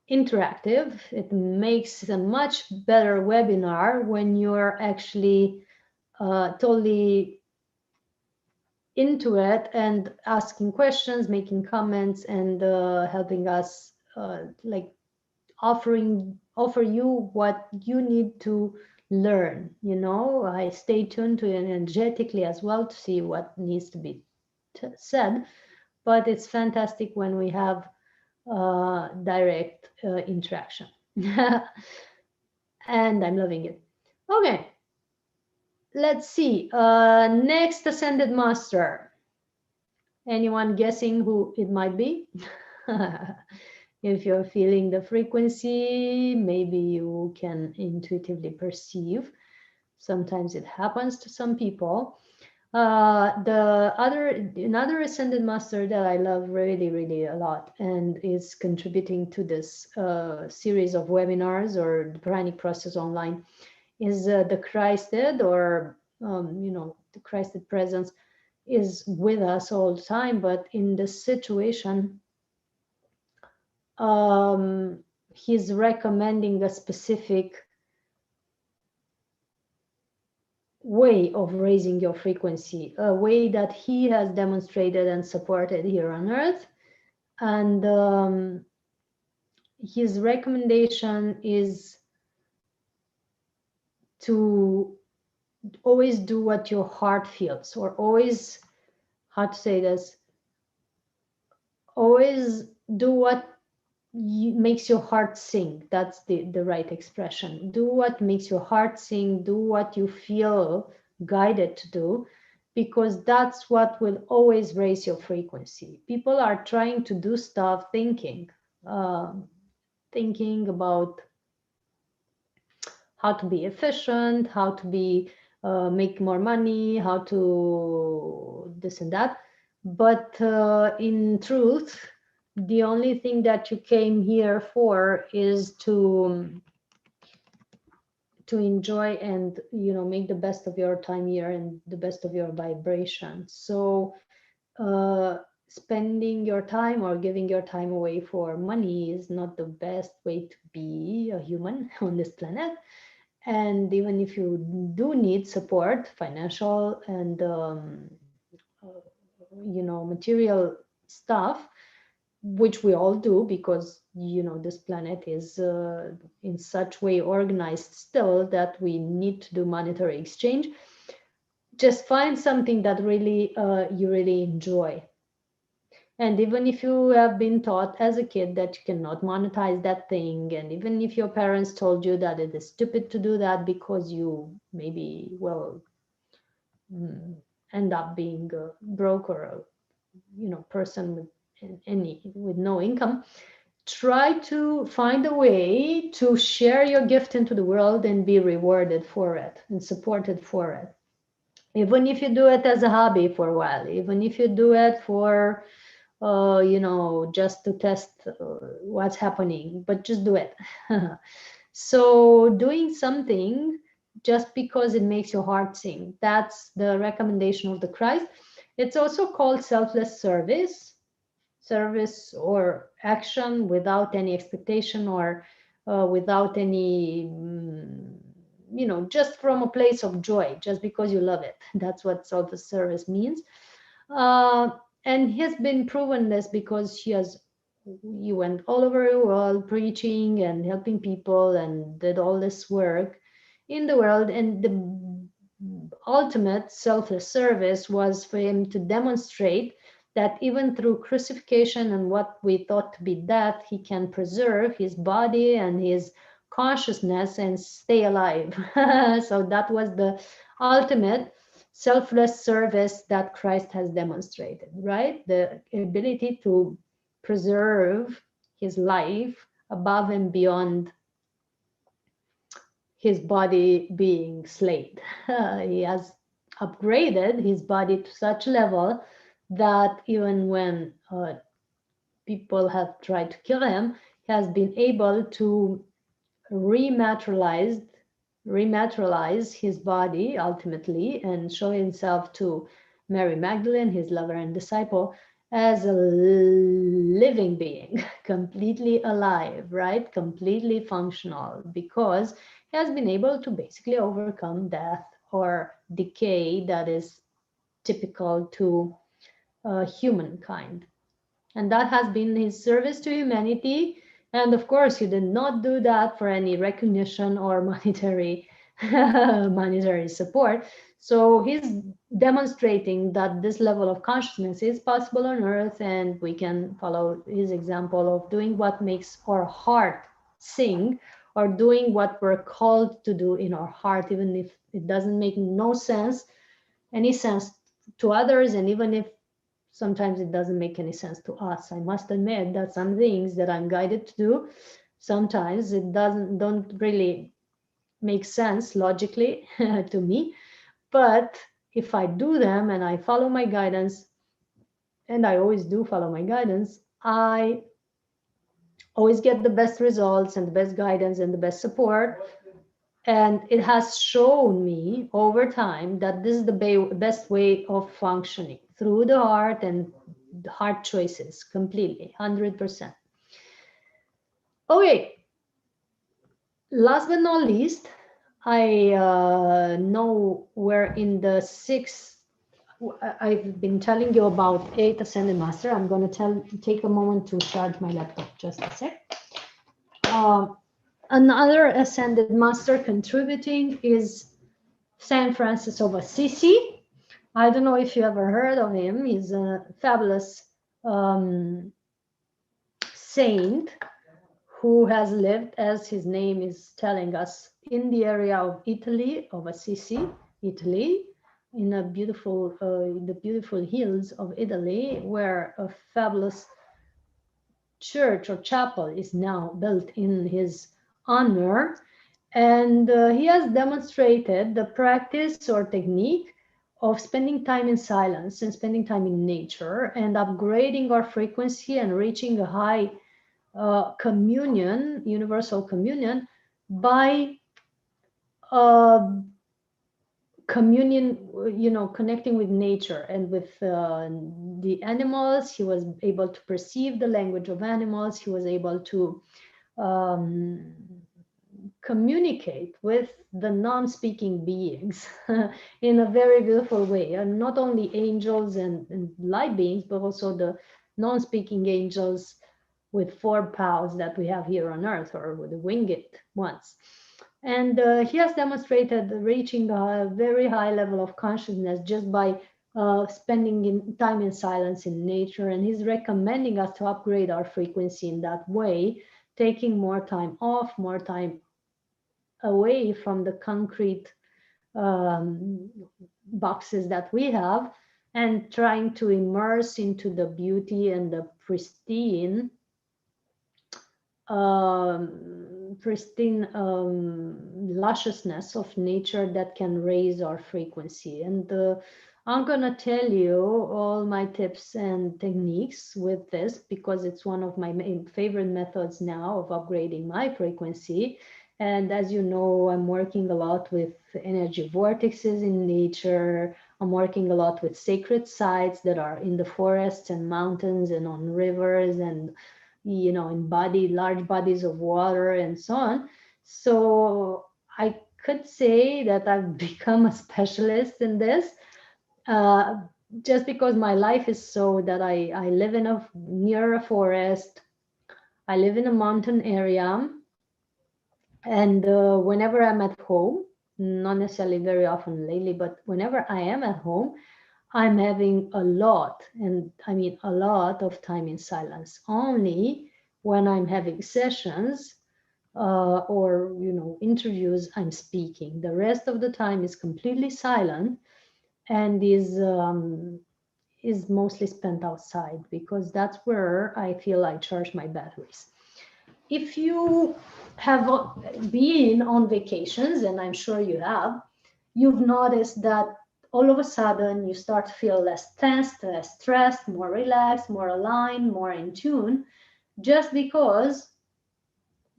interactive. It makes a much better webinar when you're actually totally into it and asking questions, making comments, and helping us like offer you what you need to learn. I stay tuned to it energetically as well to see what needs to be said, but it's fantastic when we have direct interaction. And I'm loving it. Okay, let's see. Next ascended master. Anyone guessing who it might be? If you're feeling the frequency, maybe you can intuitively perceive. Sometimes it happens to some people. Another ascended master that I love really, really a lot and is contributing to this series of webinars or the Pranic process online is the Christed, or the Christed presence is with us all the time, but in this situation, he's recommending a specific way of raising your frequency, a way that he has demonstrated and supported here on earth. And his recommendation is to always do what your heart feels, or always, how to say this, always do what makes your heart sing. That's the right expression. Do what makes your heart sing. Do what you feel guided to do, because that's what will always raise your frequency. People are trying to do stuff thinking about how to be efficient, how to be make more money, how to this and that. But in truth, the only thing that you came here for is to enjoy and make the best of your time here and the best of your vibration. So spending your time or giving your time away for money is not the best way to be a human on this planet. And even if you do need support, financial and material stuff, which we all do, because this planet is in such way organized still that we need to do monetary exchange. Just find something that really you really enjoy. And even if you have been taught as a kid that you cannot monetize that thing, and even if your parents told you that it is stupid to do that because you maybe will end up being a broke or a person with no income, try to find a way to share your gift into the world and be rewarded for it and supported for it. Even if you do it as a hobby for a while, even if you do it for just to test what's happening, but just do it. So doing something just because it makes your heart sing, that's the recommendation of the Christ. It's also called selfless service or action without any expectation, or without any just from a place of joy, just because you love it. That's what selfless service means. And he has been proven this because he went all over the world preaching and helping people and did all this work in the world. And the ultimate selfless service was for him to demonstrate that even through crucifixion and what we thought to be death, he can preserve his body and his consciousness and stay alive. So that was the ultimate selfless service that Christ has demonstrated, right? The ability to preserve his life above and beyond his body being slayed. He has upgraded his body to such level that even when people have tried to kill him, has been able to rematerialize his body ultimately and show himself to Mary Magdalene, his lover and disciple, as a living being, completely alive, right? Completely functional, because he has been able to basically overcome death or decay that is typical to humankind. And that has been his service to humanity. And of course, he did not do that for any recognition or monetary monetary support. So he's demonstrating that this level of consciousness is possible on earth, and we can follow his example of doing what makes our heart sing, or doing what we're called to do in our heart, even if it doesn't make any sense to others, and even if sometimes it doesn't make any sense to us. I must admit that some things that I'm guided to do, sometimes it don't really make sense logically to me. But if I do them and I follow my guidance, and I always do follow my guidance, I always get the best results and the best guidance and the best support. And it has shown me over time that this is the best way of functioning, through the heart and the heart choices, completely, 100%. Okay, last but not least, I know we're in the sixth. I've been telling you about 8 Ascended Master. I'm going to take a moment to charge my laptop, just a sec. Another Ascended Master contributing is Saint Francis of Assisi. I don't know if you ever heard of him. He's a fabulous saint who has lived, as his name is telling us, in the area of Italy, of Assisi, Italy, in the beautiful hills of Italy, where a fabulous church or chapel is now built in his honor. And he has demonstrated the practice or technique of spending time in silence and spending time in nature and upgrading our frequency and reaching a high communion, universal communion, by communion, connecting with nature and with the animals. He was able to perceive the language of animals. He was able to communicate with the non-speaking beings in a very beautiful way, and not only angels and light beings, but also the non-speaking angels with 4 paws that we have here on earth, or with the winged ones. And he has demonstrated reaching a very high level of consciousness just by spending time in silence in nature. And he's recommending us to upgrade our frequency in that way, taking more time off, more time away from the concrete boxes that we have, and trying to immerse into the beauty and the pristine lusciousness of nature that can raise our frequency. And I'm gonna tell you all my tips and techniques with this, because it's one of my favorite methods now of upgrading my frequency. And as you know, I'm working a lot with energy vortexes in nature. I'm working a lot with sacred sites that are in the forests and mountains and on rivers and in large bodies of water and so on. So I could say that I've become a specialist in this, just because my life is so that I live near a forest. I live in a mountain area, and whenever I'm at home, not necessarily very often lately, but whenever I am at home, I'm having a lot, and I mean a lot of time in silence. Only when I'm having sessions or interviews, I'm speaking. The rest of the time is completely silent, and is mostly spent outside, because that's where I feel I charge my batteries. If you have been on vacations, and I'm sure you have, you've noticed that all of a sudden you start to feel less tense, less stressed, more relaxed, more aligned, more in tune, just because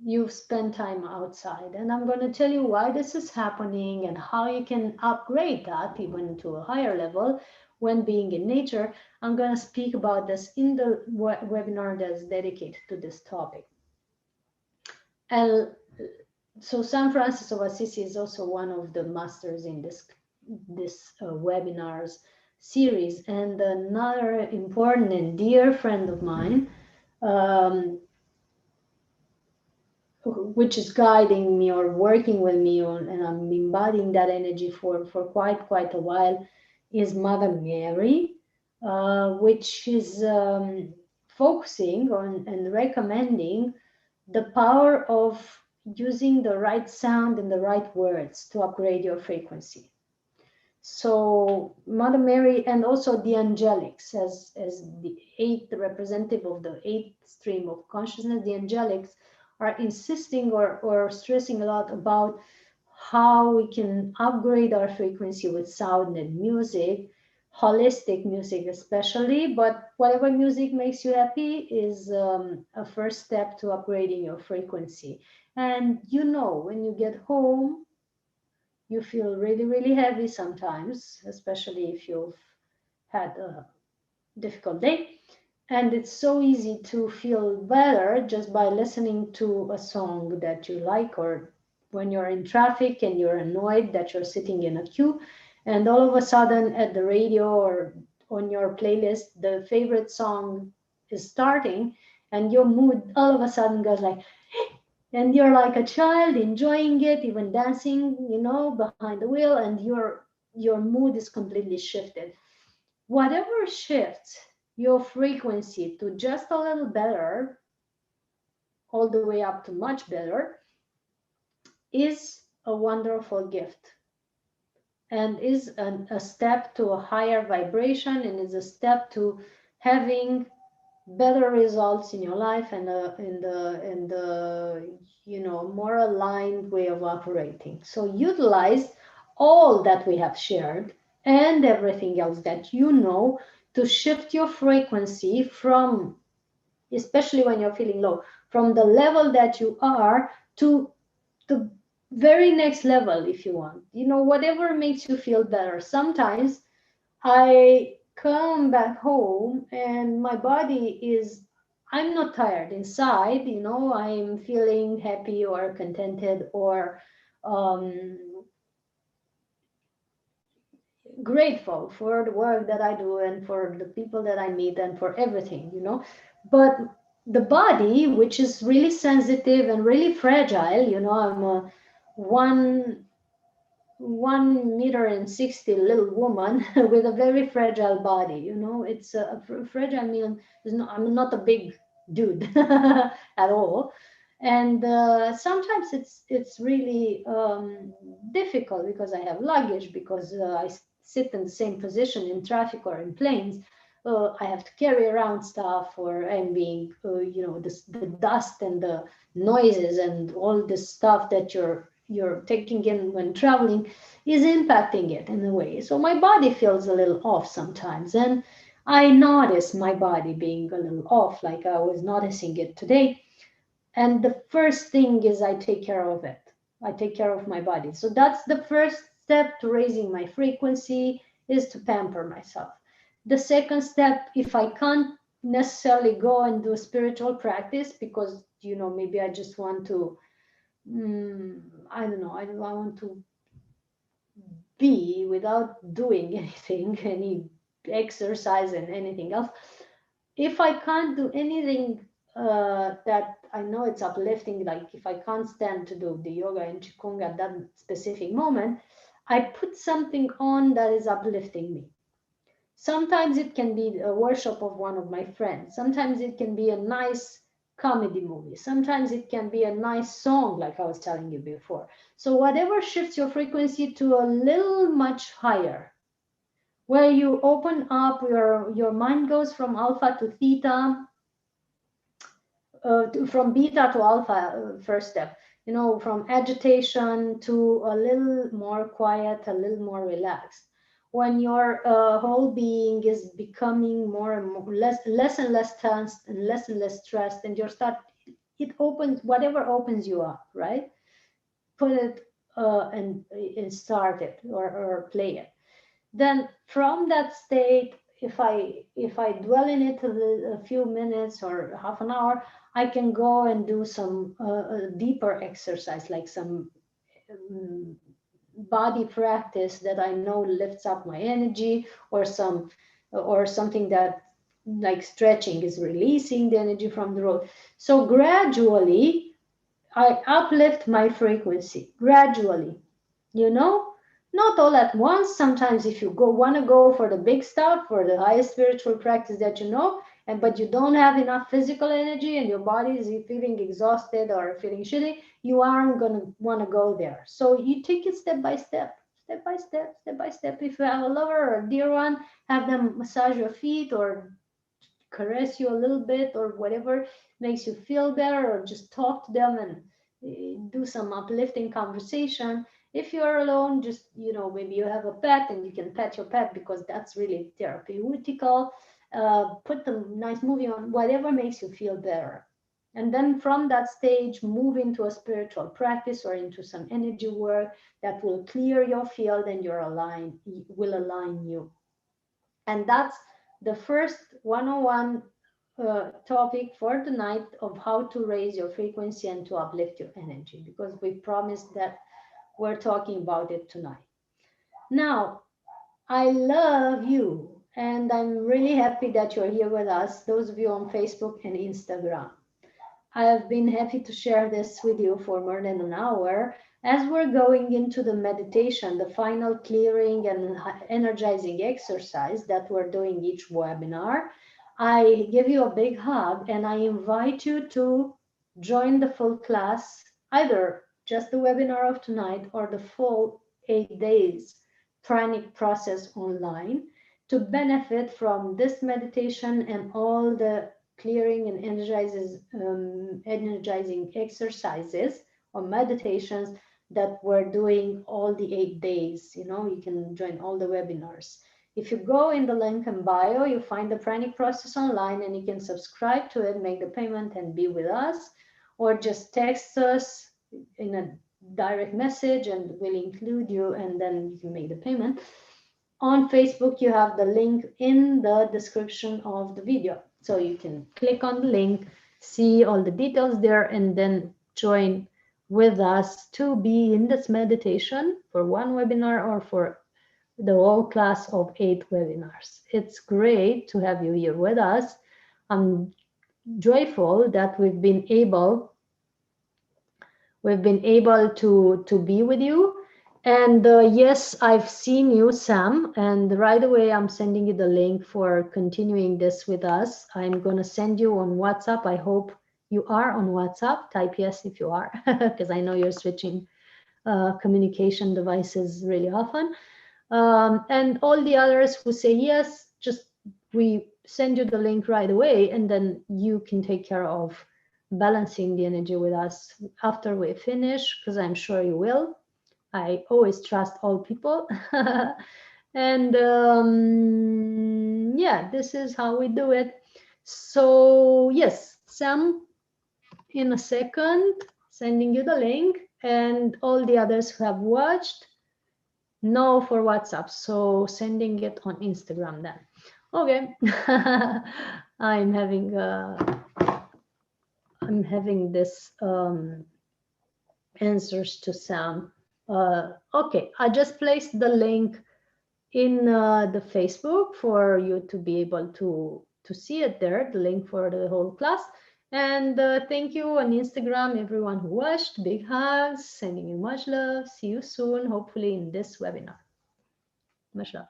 you've spent time outside. And I'm going to tell you why this is happening and how you can upgrade that even to a higher level when being in nature. I'm going to speak about this in the webinar that's dedicated to this topic. And so San Francis of Assisi is also one of the masters in this webinars series. And another important and dear friend of mine, um, which is guiding me or working with me on, and I'm embodying that energy for quite a while, is Mother Mary, which is focusing on and recommending the power of using the right sound and the right words to upgrade your frequency. So Mother Mary and also the angelics, as the eighth representative of the eighth stream of consciousness, the angelics are insisting or stressing a lot about how we can upgrade our frequency with sound and music, holistic music especially, but whatever music makes you happy is a first step to upgrading your frequency. And you know, when you get home, you feel really, really heavy sometimes, especially if you've had a difficult day. And it's so easy to feel better just by listening to a song that you like, or when you're in traffic and you're annoyed that you're sitting in a queue, and all of a sudden at the radio or on your playlist, the favorite song is starting, and your mood all of a sudden goes like, and you're like a child enjoying it, even dancing, behind the wheel, and your mood is completely shifted. Whatever shifts your frequency to just a little better, all the way up to much better, is a wonderful gift, and is a step to a higher vibration, and is a step to having better results in your life, and in the more aligned way of operating. So utilize all that we have shared and everything else that you know to shift your frequency from, especially when you're feeling low, from the level that you are to the very next level, if you want, whatever makes you feel better. Sometimes I come back home and my body is, I'm not tired inside, I'm feeling happy or contented or um, grateful for the work that I do and for the people that I meet and for everything. But the body, which is really sensitive and really fragile, I'm a 1 meter and 60 little woman with a very fragile body. It's a fragile. I'm not a big dude at all, and sometimes it's really difficult because I have luggage, because I sit in the same position in traffic or in planes. I have to carry around stuff, or I'm being, the dust and the noises and all this stuff that you're taking in when traveling is impacting it in a way. So my body feels a little off sometimes, and I notice my body being a little off, like I was noticing it today. And the first thing is I take care of it. I take care of my body. So that's the first step to raising my frequency, is to pamper myself. The second step, if I can't necessarily go and do a spiritual practice because, maybe I just want to, I don't know, I want to be without doing anything, any exercise and anything else. If I can't do anything that I know it's uplifting, like if I can't stand to do the yoga and qigong at that specific moment, I put something on that is uplifting me. Sometimes it can be a workshop of one of my friends. Sometimes it can be a nice comedy movie. Sometimes it can be a nice song, like I was telling you before. So whatever shifts your frequency to a little much higher, where you open up, your mind goes from alpha to theta, from beta to alpha, first step, from agitation to a little more quiet, a little more relaxed. When your whole being is becoming more and more, less and less tensed and less stressed, and you start it opens whatever opens you up, right? Put it and start it or play it. Then from that state, if I dwell in it a few minutes or half an hour, I can go and do some a deeper exercise, like some um, body practice that I know lifts up my energy, or something that, like stretching, is releasing the energy from the road. So gradually I uplift my frequency gradually, you know, not all at once. Sometimes if you go want to go for the big stuff, for the highest spiritual practice that you know, and but you don't have enough physical energy and your body is feeling exhausted or feeling shitty, you aren't going to want to go there. So you take it step by step, step by step, step by step. If you have a lover or a dear one, have them massage your feet or caress you a little bit or whatever makes you feel better, or just talk to them and do some uplifting conversation. If you're alone, just, maybe you have a pet and you can pet your pet, because that's really therapeutical. Put the nice movie on, whatever makes you feel better. And then from that stage, move into a spiritual practice or into some energy work that will clear your field and will align you. And that's the first 101 topic for tonight, of how to raise your frequency and to uplift your energy, because we promised that we're talking about it tonight. Now, I love you, and I'm really happy that you're here with us, those of you on Facebook and Instagram. I have been happy to share this with you for more than an hour as we're going into the meditation, the final clearing and energizing exercise that we're doing each webinar. I give you a big hug and I invite you to join the full class, either just the webinar of tonight or the full 8 days Pranic process online, to benefit from this meditation and all the clearing and energizing exercises or meditations that we're doing all the 8 days. You can join all the webinars. If you go in the link in bio, you find the Pranic process online and you can subscribe to it, make the payment and be with us, or just text us in a direct message and we'll include you, and then you can make the payment. On Facebook, you have the link in the description of the video. So you can click on the link, see all the details there, and then join with us to be in this meditation for one webinar or for the whole class of 8 webinars. It's great to have you here with us. I'm joyful that we've been able to be with you. And yes, I've seen you, Sam, and right away I'm sending you the link for continuing this with us. I'm going to send you on WhatsApp. I hope you are on WhatsApp. Type yes if you are, because I know you're switching communication devices really often. And all the others who say yes, just we send you the link right away, and then you can take care of balancing the energy with us after we finish, because I'm sure you will. I always trust all people. And yeah, this is how we do it. So yes, Sam, in a second, sending you the link, and all the others who have watched, no for WhatsApp, so sending it on Instagram then. Okay. I'm having this answers to Sam. Okay, I just placed the link in the Facebook for you to be able to see it there, the link for the whole class. And thank you on Instagram, everyone who watched. Big hugs, sending you much love. See you soon, hopefully in this webinar. Much love.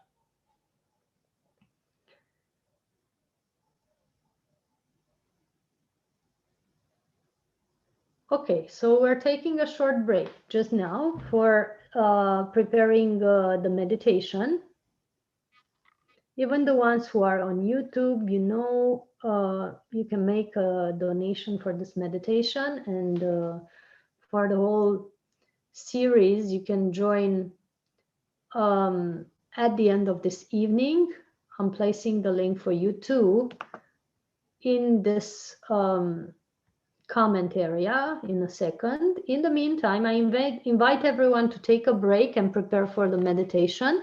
Okay, so we're taking a short break just now for preparing the meditation. Even the ones who are on YouTube, you can make a donation for this meditation, and for the whole series, you can join at the end of this evening. I'm placing the link for you too in this comment area in a second. In the meantime, I invite everyone to take a break and prepare for the meditation.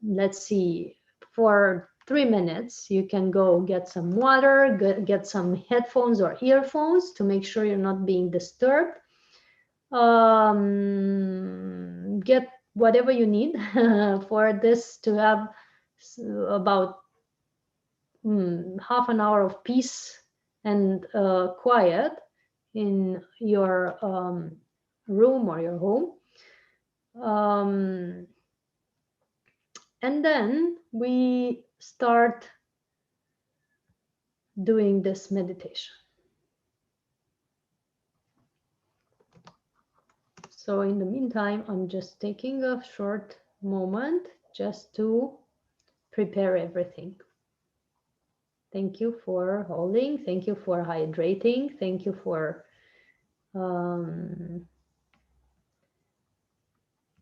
Let's see, for 3 minutes, you can go get some water, get some headphones or earphones to make sure you're not being disturbed. Get whatever you need for this to have about half an hour of peace and quiet in your room or your home. And then we start doing this meditation. So in the meantime, I'm just taking a short moment just to prepare everything. Thank you for holding. Thank you for hydrating. Thank you for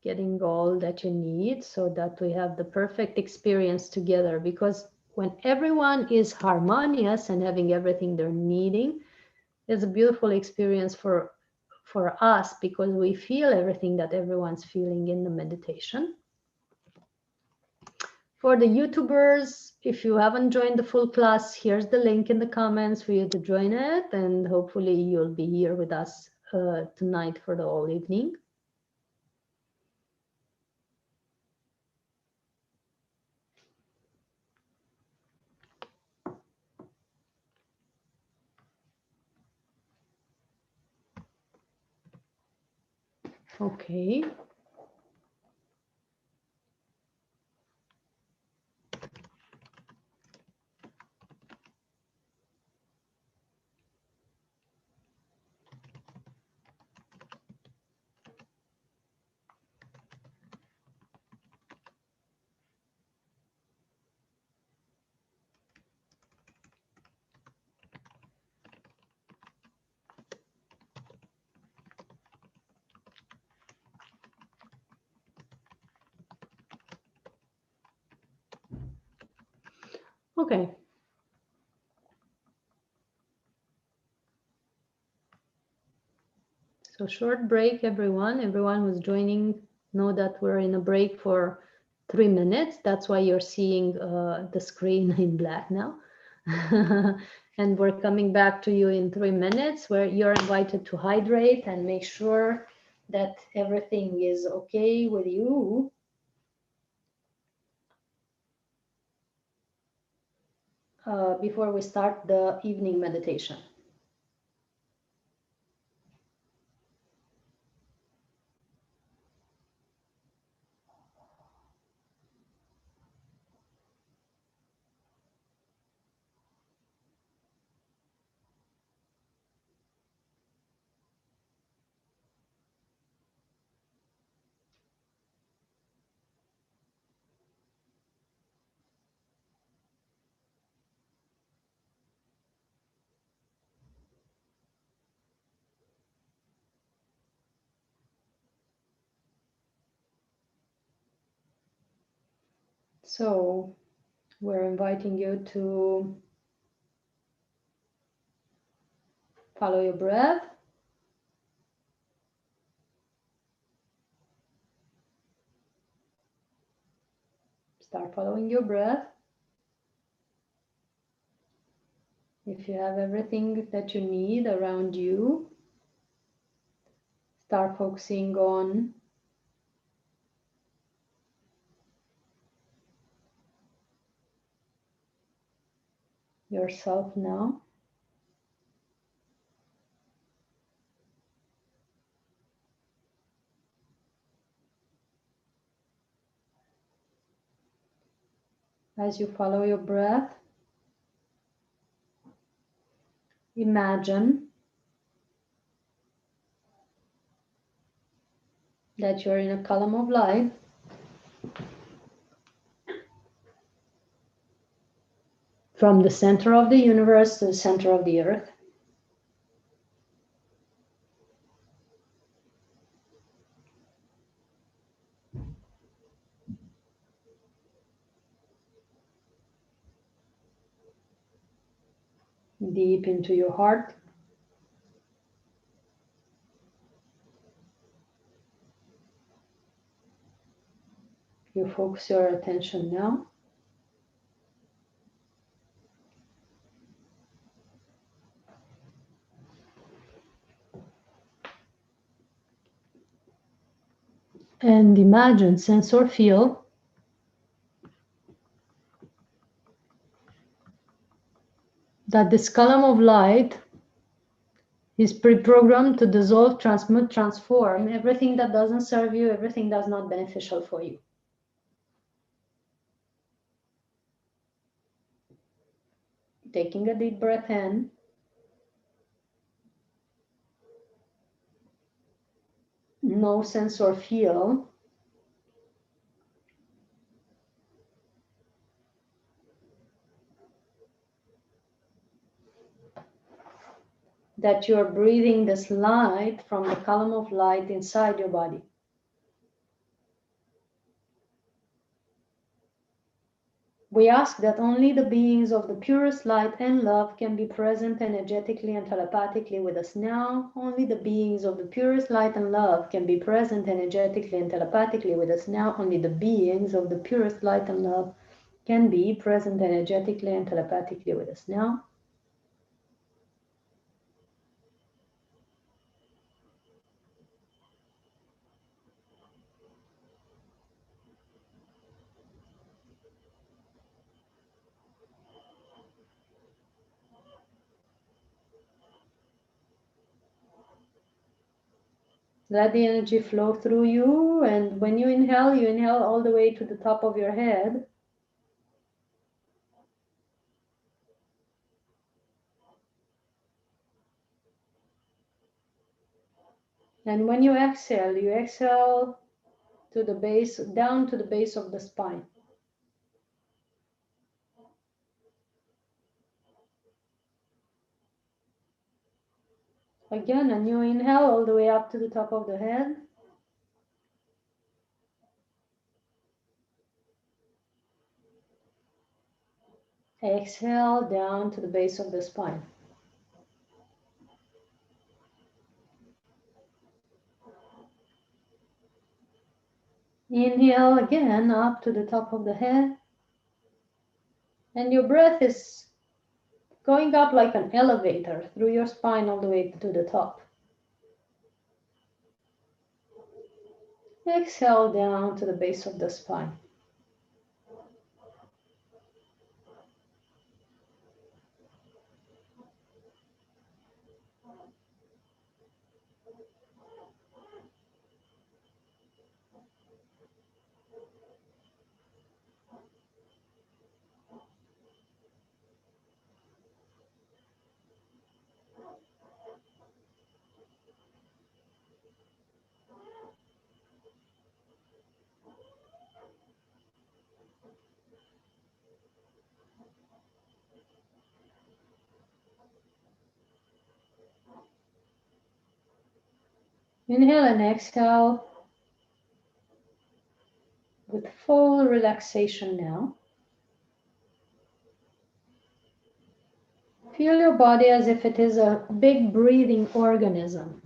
getting all that you need so that we have the perfect experience together. Because when everyone is harmonious and having everything they're needing, it's a beautiful experience for us, because we feel everything that everyone's feeling in the meditation. For the YouTubers, if you haven't joined the full class, here's the link in the comments for you to join it, and hopefully you'll be here with us tonight for the whole evening. Okay. Okay. So short break, everyone. Everyone who's joining, know that we're in a break for 3 minutes. That's why you're seeing the screen in black now. And we're coming back to you in 3 minutes, where you're invited to hydrate and make sure that everything is okay with you. Before we start the evening meditation. So we're inviting you to follow your breath. Start following your breath. If you have everything that you need around you, start focusing on yourself now. As you follow your breath, imagine that you're in a column of light from the center of the universe to the center of the earth. deep into your heart. You focus your attention now. And imagine, sense or feel that this column of light is pre-programmed to dissolve, transmute, transform everything that doesn't serve you, everything that's not beneficial for you. Taking a deep breath in. No sense or feel that you're breathing this light from the column of light inside your body. We ask that only the beings of the purest light and love can be present energetically and telepathically with us now. Only the beings of the purest light and love can be present energetically and telepathically with us now. Only the beings of the purest light and love can be present energetically and telepathically with us now. Let the energy flow through you, and when you inhale all the way to the top of your head. And when you exhale to the base, down to the base of the spine. Again, a new inhale all the way up to the top of the head. Exhale down to the base of the spine. Inhale again up to the top of the head. And your breath is going up like an elevator through your spine all the way to the top. Exhale down to the base of the spine. Inhale and exhale with full relaxation now. Feel your body as if it is a big breathing organism.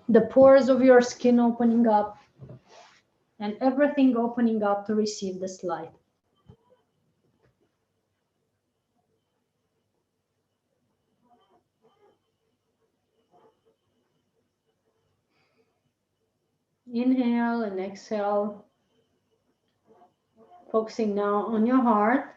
The pores of your skin opening up and everything opening up to receive this light. Inhale and exhale, focusing now on your heart.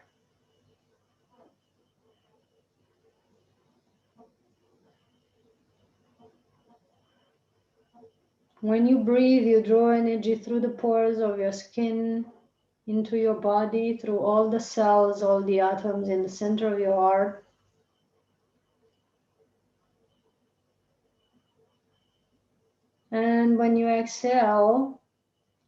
When you breathe, you draw energy through the pores of your skin into your body, through all the cells, all the atoms in the center of your heart. And when you exhale,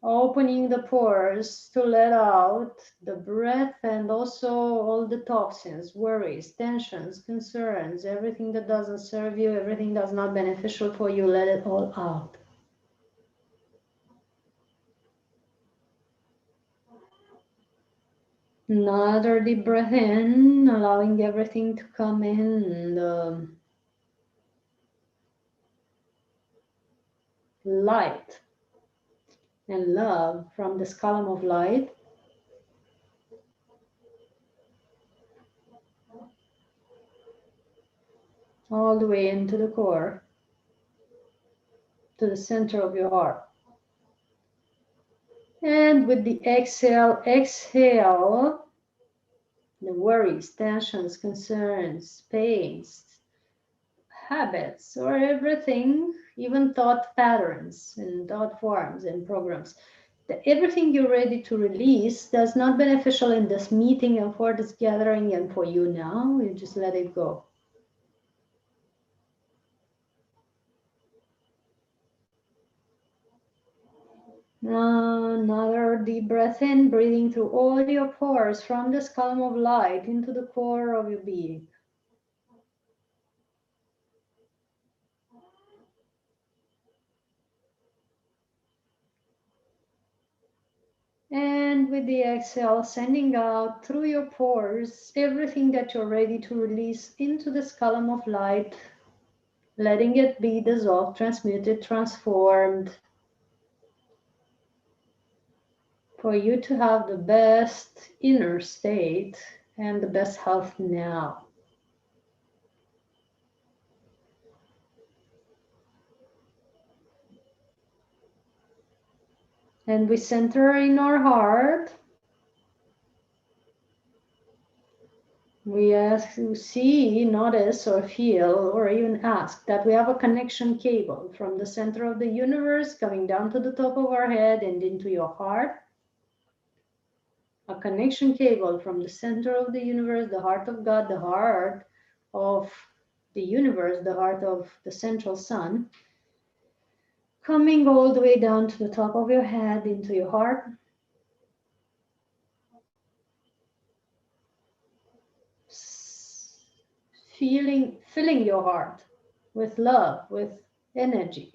opening the pores to let out the breath and also all the toxins, worries, tensions, concerns, everything that doesn't serve you, everything that's not beneficial for you, let it all out. Another deep breath in, allowing everything to come in. The light and love from this column of light all the way into the core, to the center of your heart. And with the exhale, exhale the worries, tensions, concerns, pains, habits, or everything, even thought patterns and thought forms and programs. Everything you're ready to release that's not beneficial in this meeting and for this gathering and for you now, you just let it go. Another deep breath in, breathing through all your pores from this column of light into the core of your being. And with the exhale, sending out through your pores everything that you're ready to release into this column of light, letting it be dissolved, transmuted, transformed, for you to have the best inner state and the best health now. And we center in our heart. We ask, see, notice, or feel, or even ask that we have a connection cable from the center of the universe coming down to the top of our head and into your heart. A connection cable from the center of the universe, the heart of God, the heart of the universe, the heart of the central sun, coming all the way down to the top of your head into your heart. Filling your heart with love, with energy.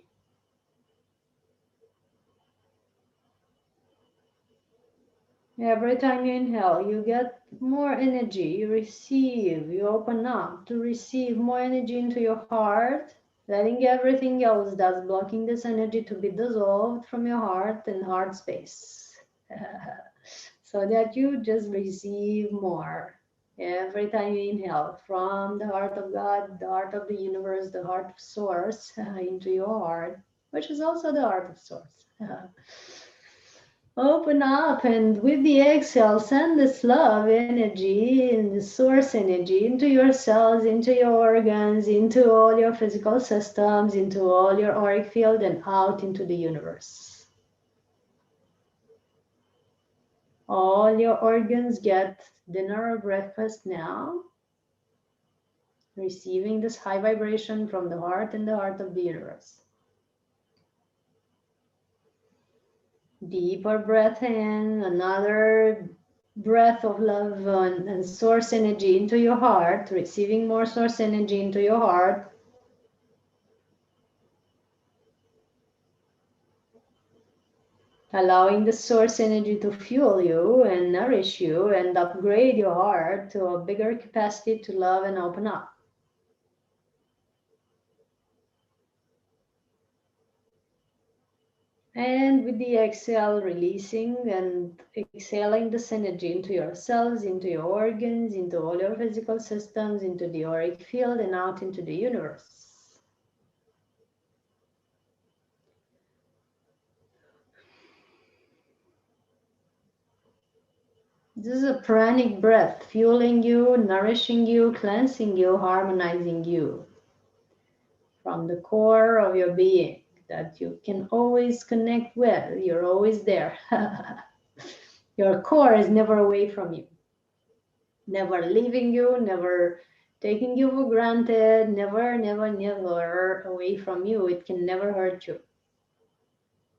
Every time you inhale, you get more energy, you receive, you open up to receive more energy into your heart, letting everything else that's blocking this energy to be dissolved from your heart and heart space. So that you just receive more. Every time you inhale from the heart of God, the heart of the universe, the heart of source into your heart, which is also the heart of source. Open up, and with the exhale, send this love energy and the source energy into your cells, into your organs, into all your physical systems, into all your auric field, and out into the universe. All your organs get dinner or breakfast now, receiving this high vibration from the heart and the heart of the universe. Deeper breath in, another breath of love and source energy into your heart, receiving more source energy into your heart. Allowing the source energy to fuel you and nourish you and upgrade your heart to a bigger capacity to love and open up. And with the exhale, releasing and exhaling this energy into your cells, into your organs, into all your physical systems, into the auric field, and out into the universe. This is a pranic breath, fueling you, nourishing you, cleansing you, harmonizing you from the core of your being that you can always connect with. You're always there. Your core is never away from you, never leaving you, never taking you for granted, never, never, never away from you. It can never hurt you.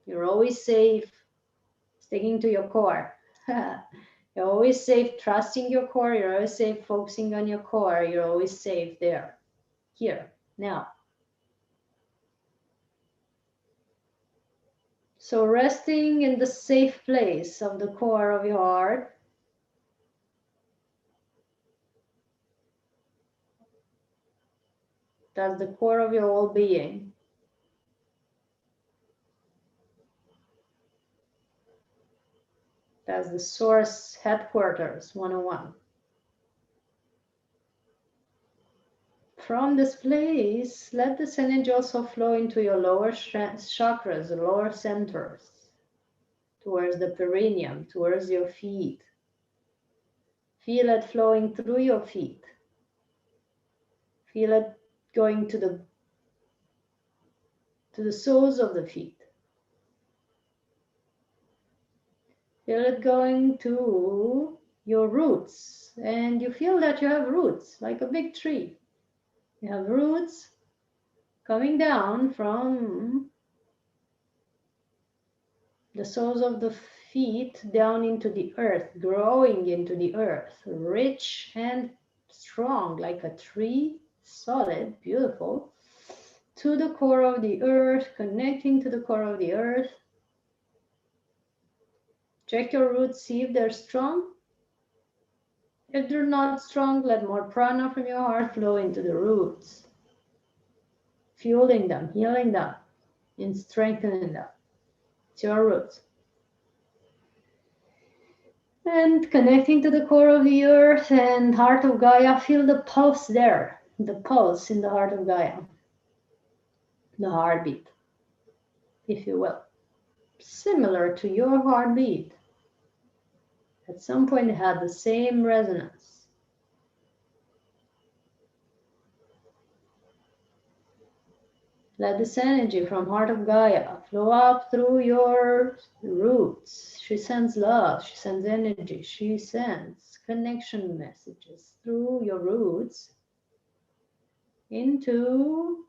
You're always safe sticking to your core. You're always safe trusting your core. You're always safe focusing on your core. You're always safe there, here, now. So resting in the safe place of the core of your heart, That's the core of your whole being. That's the source headquarters 101. From this place, let this energy also flow into your lower chakras, the lower centers, towards the perineum, towards your feet. Feel it flowing through your feet. Feel it going to the soles of the feet. Feel it going to your roots, and you feel that you have roots, like a big tree. You have roots coming down from the soles of the feet down into the earth, growing into the earth, rich and strong, like a tree, solid, beautiful, to the core of the earth, connecting to the core of the earth. Check your roots, see if they're strong. If they're not strong, let more prana from your heart flow into the roots, fueling them, healing them, and strengthening them. It's your roots. And connecting to the core of the earth and heart of Gaia, feel the pulse there, the pulse in the heart of Gaia, the heartbeat, if you will, similar to your heartbeat. At some point it had the same resonance. Let this energy from heart of Gaia flow up through your roots. She sends love, she sends energy, she sends connection messages through your roots into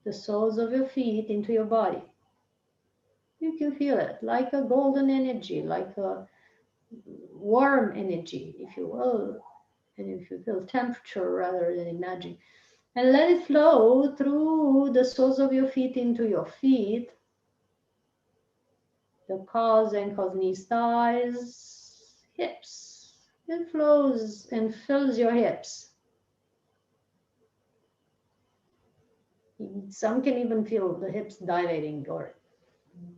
the soles of your feet, into your body. You can feel it like a golden energy, like a warm energy, if you will, and if you feel temperature rather than imagine. And let it flow through the soles of your feet into your feet, the calves, ankles, knees, thighs, hips. It flows and fills your hips. Some can even feel the hips dilating or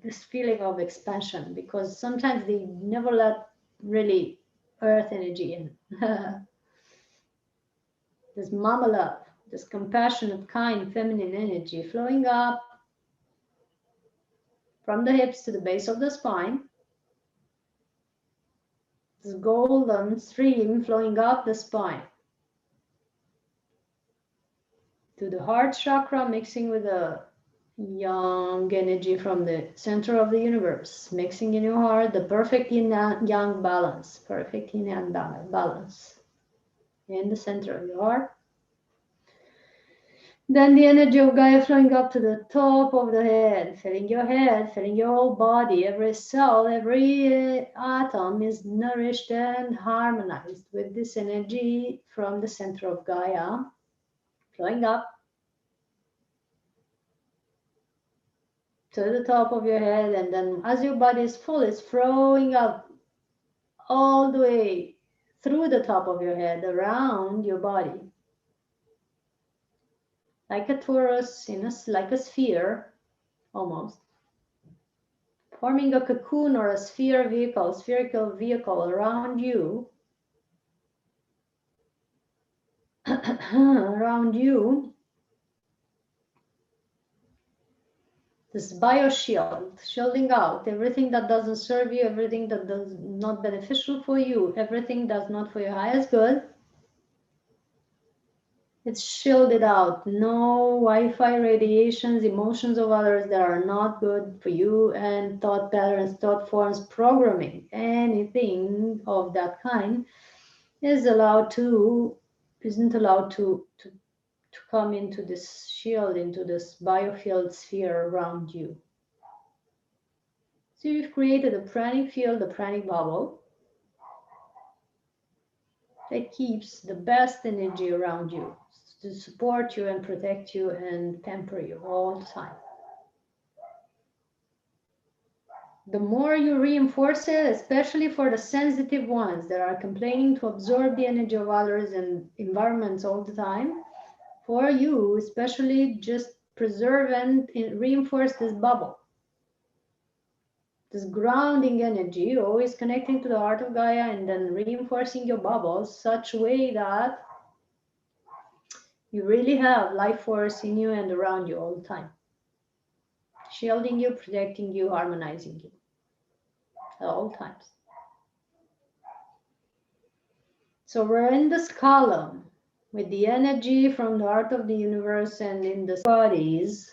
this feeling of expansion, because sometimes they never let really earth energy in. This mama love, this compassionate, kind, feminine energy flowing up from the hips to the base of the spine. This golden stream flowing up the spine to the heart chakra, mixing with the yang energy from the center of the universe, mixing in your heart the perfect yin-yang balance, perfect yin-yang balance in the center of your heart. Then the energy of Gaia flowing up to the top of the head, filling your whole body. Every cell, every atom is nourished and harmonized with this energy from the center of Gaia, flowing up to the top of your head. And then as your body is full, it's flowing up all the way through the top of your head, around your body. Like a torus, like a sphere, almost. Forming a cocoon or a spherical vehicle around you, around you. This bioshield, shielding out everything that doesn't serve you, everything that is not beneficial for you, everything that's not for your highest good. It's shielded out. No Wi-Fi radiations, emotions of others that are not good for you, and thought patterns, thought forms, programming, anything of that kind isn't allowed to come into this shield, into this biofield sphere around you. So you've created a pranic field, a pranic bubble that keeps the best energy around you to support you and protect you and pamper you all the time. The more you reinforce it, especially for the sensitive ones that are complaining to absorb the energy of others and environments all the time, for you, especially just preserve and reinforce this bubble, this grounding energy, always connecting to the heart of Gaia and then reinforcing your bubbles such a way that you really have life force in you and around you all the time, shielding you, protecting you, harmonizing you at all times. So we're in this column with the energy from the heart of the universe and in the bodies,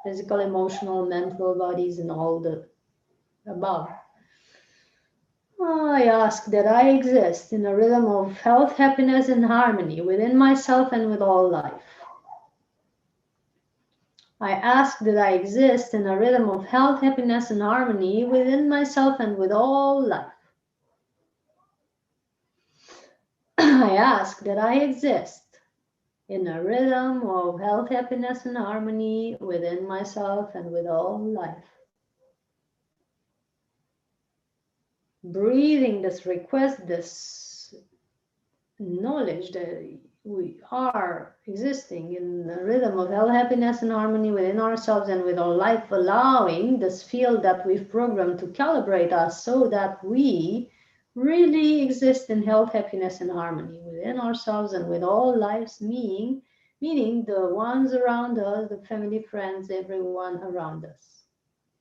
physical, emotional, mental bodies, and all the above. I ask that I exist in a rhythm of health, happiness, and harmony within myself and with all life. I ask that I exist in a rhythm of health, happiness, and harmony within myself and with all life. I ask that I exist in a rhythm of health, happiness, and harmony within myself and with all life. Breathing this request, this knowledge that we are existing in the rhythm of health, happiness, and harmony within ourselves and with our life, allowing this field that we've programmed to calibrate us so that we really exist in health, happiness, and harmony within ourselves and with all lives, meaning the ones around us, the family, friends, everyone around us,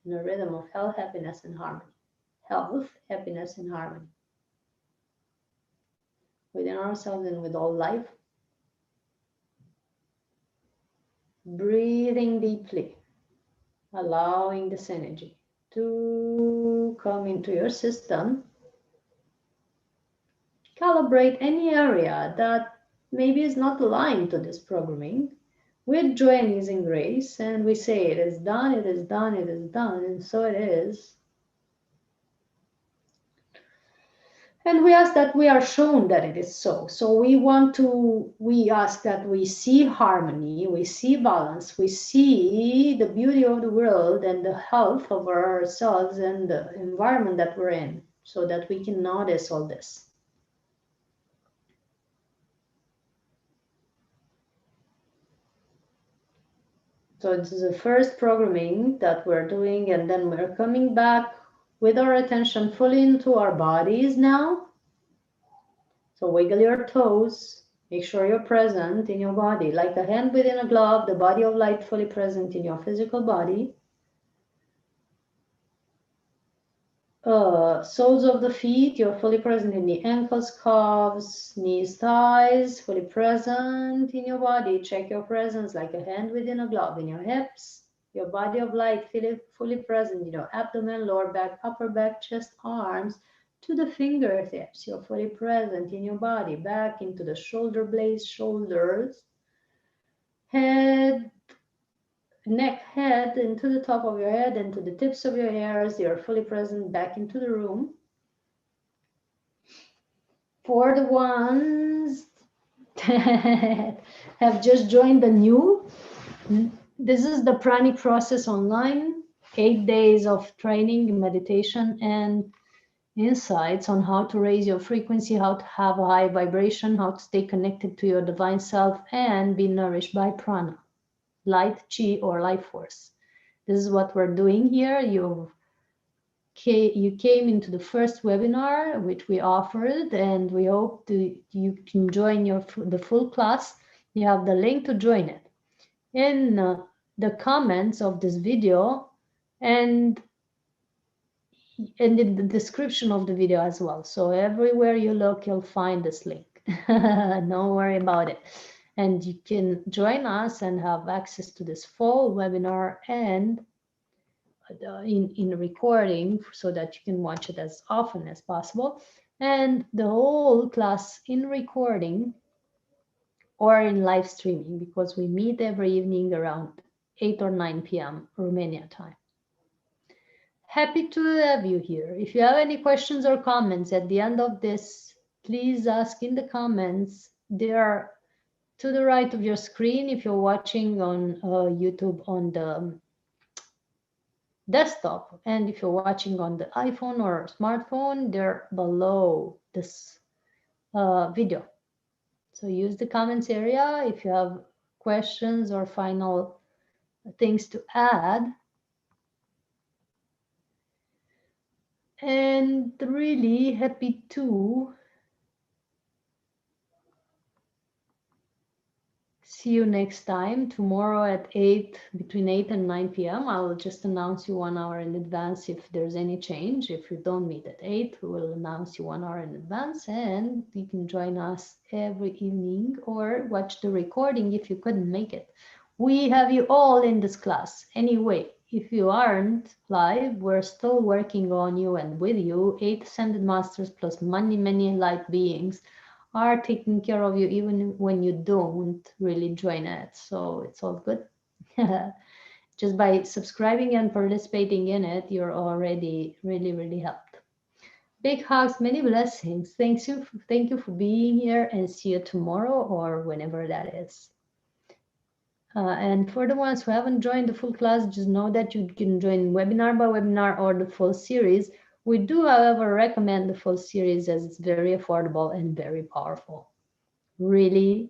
in a rhythm of health, happiness, and harmony. Health, happiness, and harmony within ourselves and with all life. Breathing deeply, allowing this energy to come into your system. Calibrate any area that maybe is not aligned to this programming with joy and ease and grace, and we say it is done, it is done, it is done, and so it is. And we ask that we are shown that it is so. So we ask that we see harmony, we see balance, we see the beauty of the world and the health of ourselves and the environment that we're in, so that we can notice all this. So this is the first programming that we're doing, and then we're coming back with our attention fully into our bodies now. So wiggle your toes, make sure you're present in your body, like a hand within a glove, the body of light fully present in your physical body. Soles of the feet, you're fully present in the ankles, calves, knees, thighs, fully present in your body. Check your presence like a hand within a glove in your hips. Your body of light, fully present in your abdomen, lower back, upper back, chest, arms, to the fingertips. You're fully present in your body, back into the shoulder blades, shoulders, head, neck, head, into the top of your head, into the tips of your hairs. You're fully present back into the room. For the ones that have just joined the new, this is the Pranic process online, 8 days of training, meditation, and insights on how to raise your frequency, how to have a high vibration, how to stay connected to your divine self and be nourished by prana, light, chi, or life force. This is what we're doing here. You came into the first webinar, which we offered, and we hope you can join the full class. You have the link to join it in the comments of this video and in the description of the video as well. So everywhere you look, you'll find this link. Don't worry about it. And you can join us and have access to this full webinar and in recording so that you can watch it as often as possible. And the whole class in recording or in live streaming, because we meet every evening around 8 or 9 p.m. Romania time. Happy to have you here. If you have any questions or comments at the end of this, please ask in the comments. They are to the right of your screen if you're watching on YouTube on the desktop, and if you're watching on the iPhone or smartphone, they're below this video. So use the comments area if you have questions or final things to add. And really happy to see you next time, tomorrow at 8, between 8 and 9 p.m. I'll just announce you 1 hour in advance if there's any change. If you don't meet at 8, we will announce you 1 hour in advance, and you can join us every evening or watch the recording if you couldn't make it. We have you all in this class. Anyway, if you aren't live, we're still working on you and with you. 8 Ascended Masters plus many light beings are taking care of you even when you don't really join it. So it's all good. Just by subscribing and participating in it, you're already really helped. Big hugs, many blessings. Thank you for being here, and see you tomorrow or whenever that is. And for the ones who haven't joined the full class, just know that you can join webinar by webinar or the full series. We do, however, recommend the full series as it's very affordable and very powerful. Really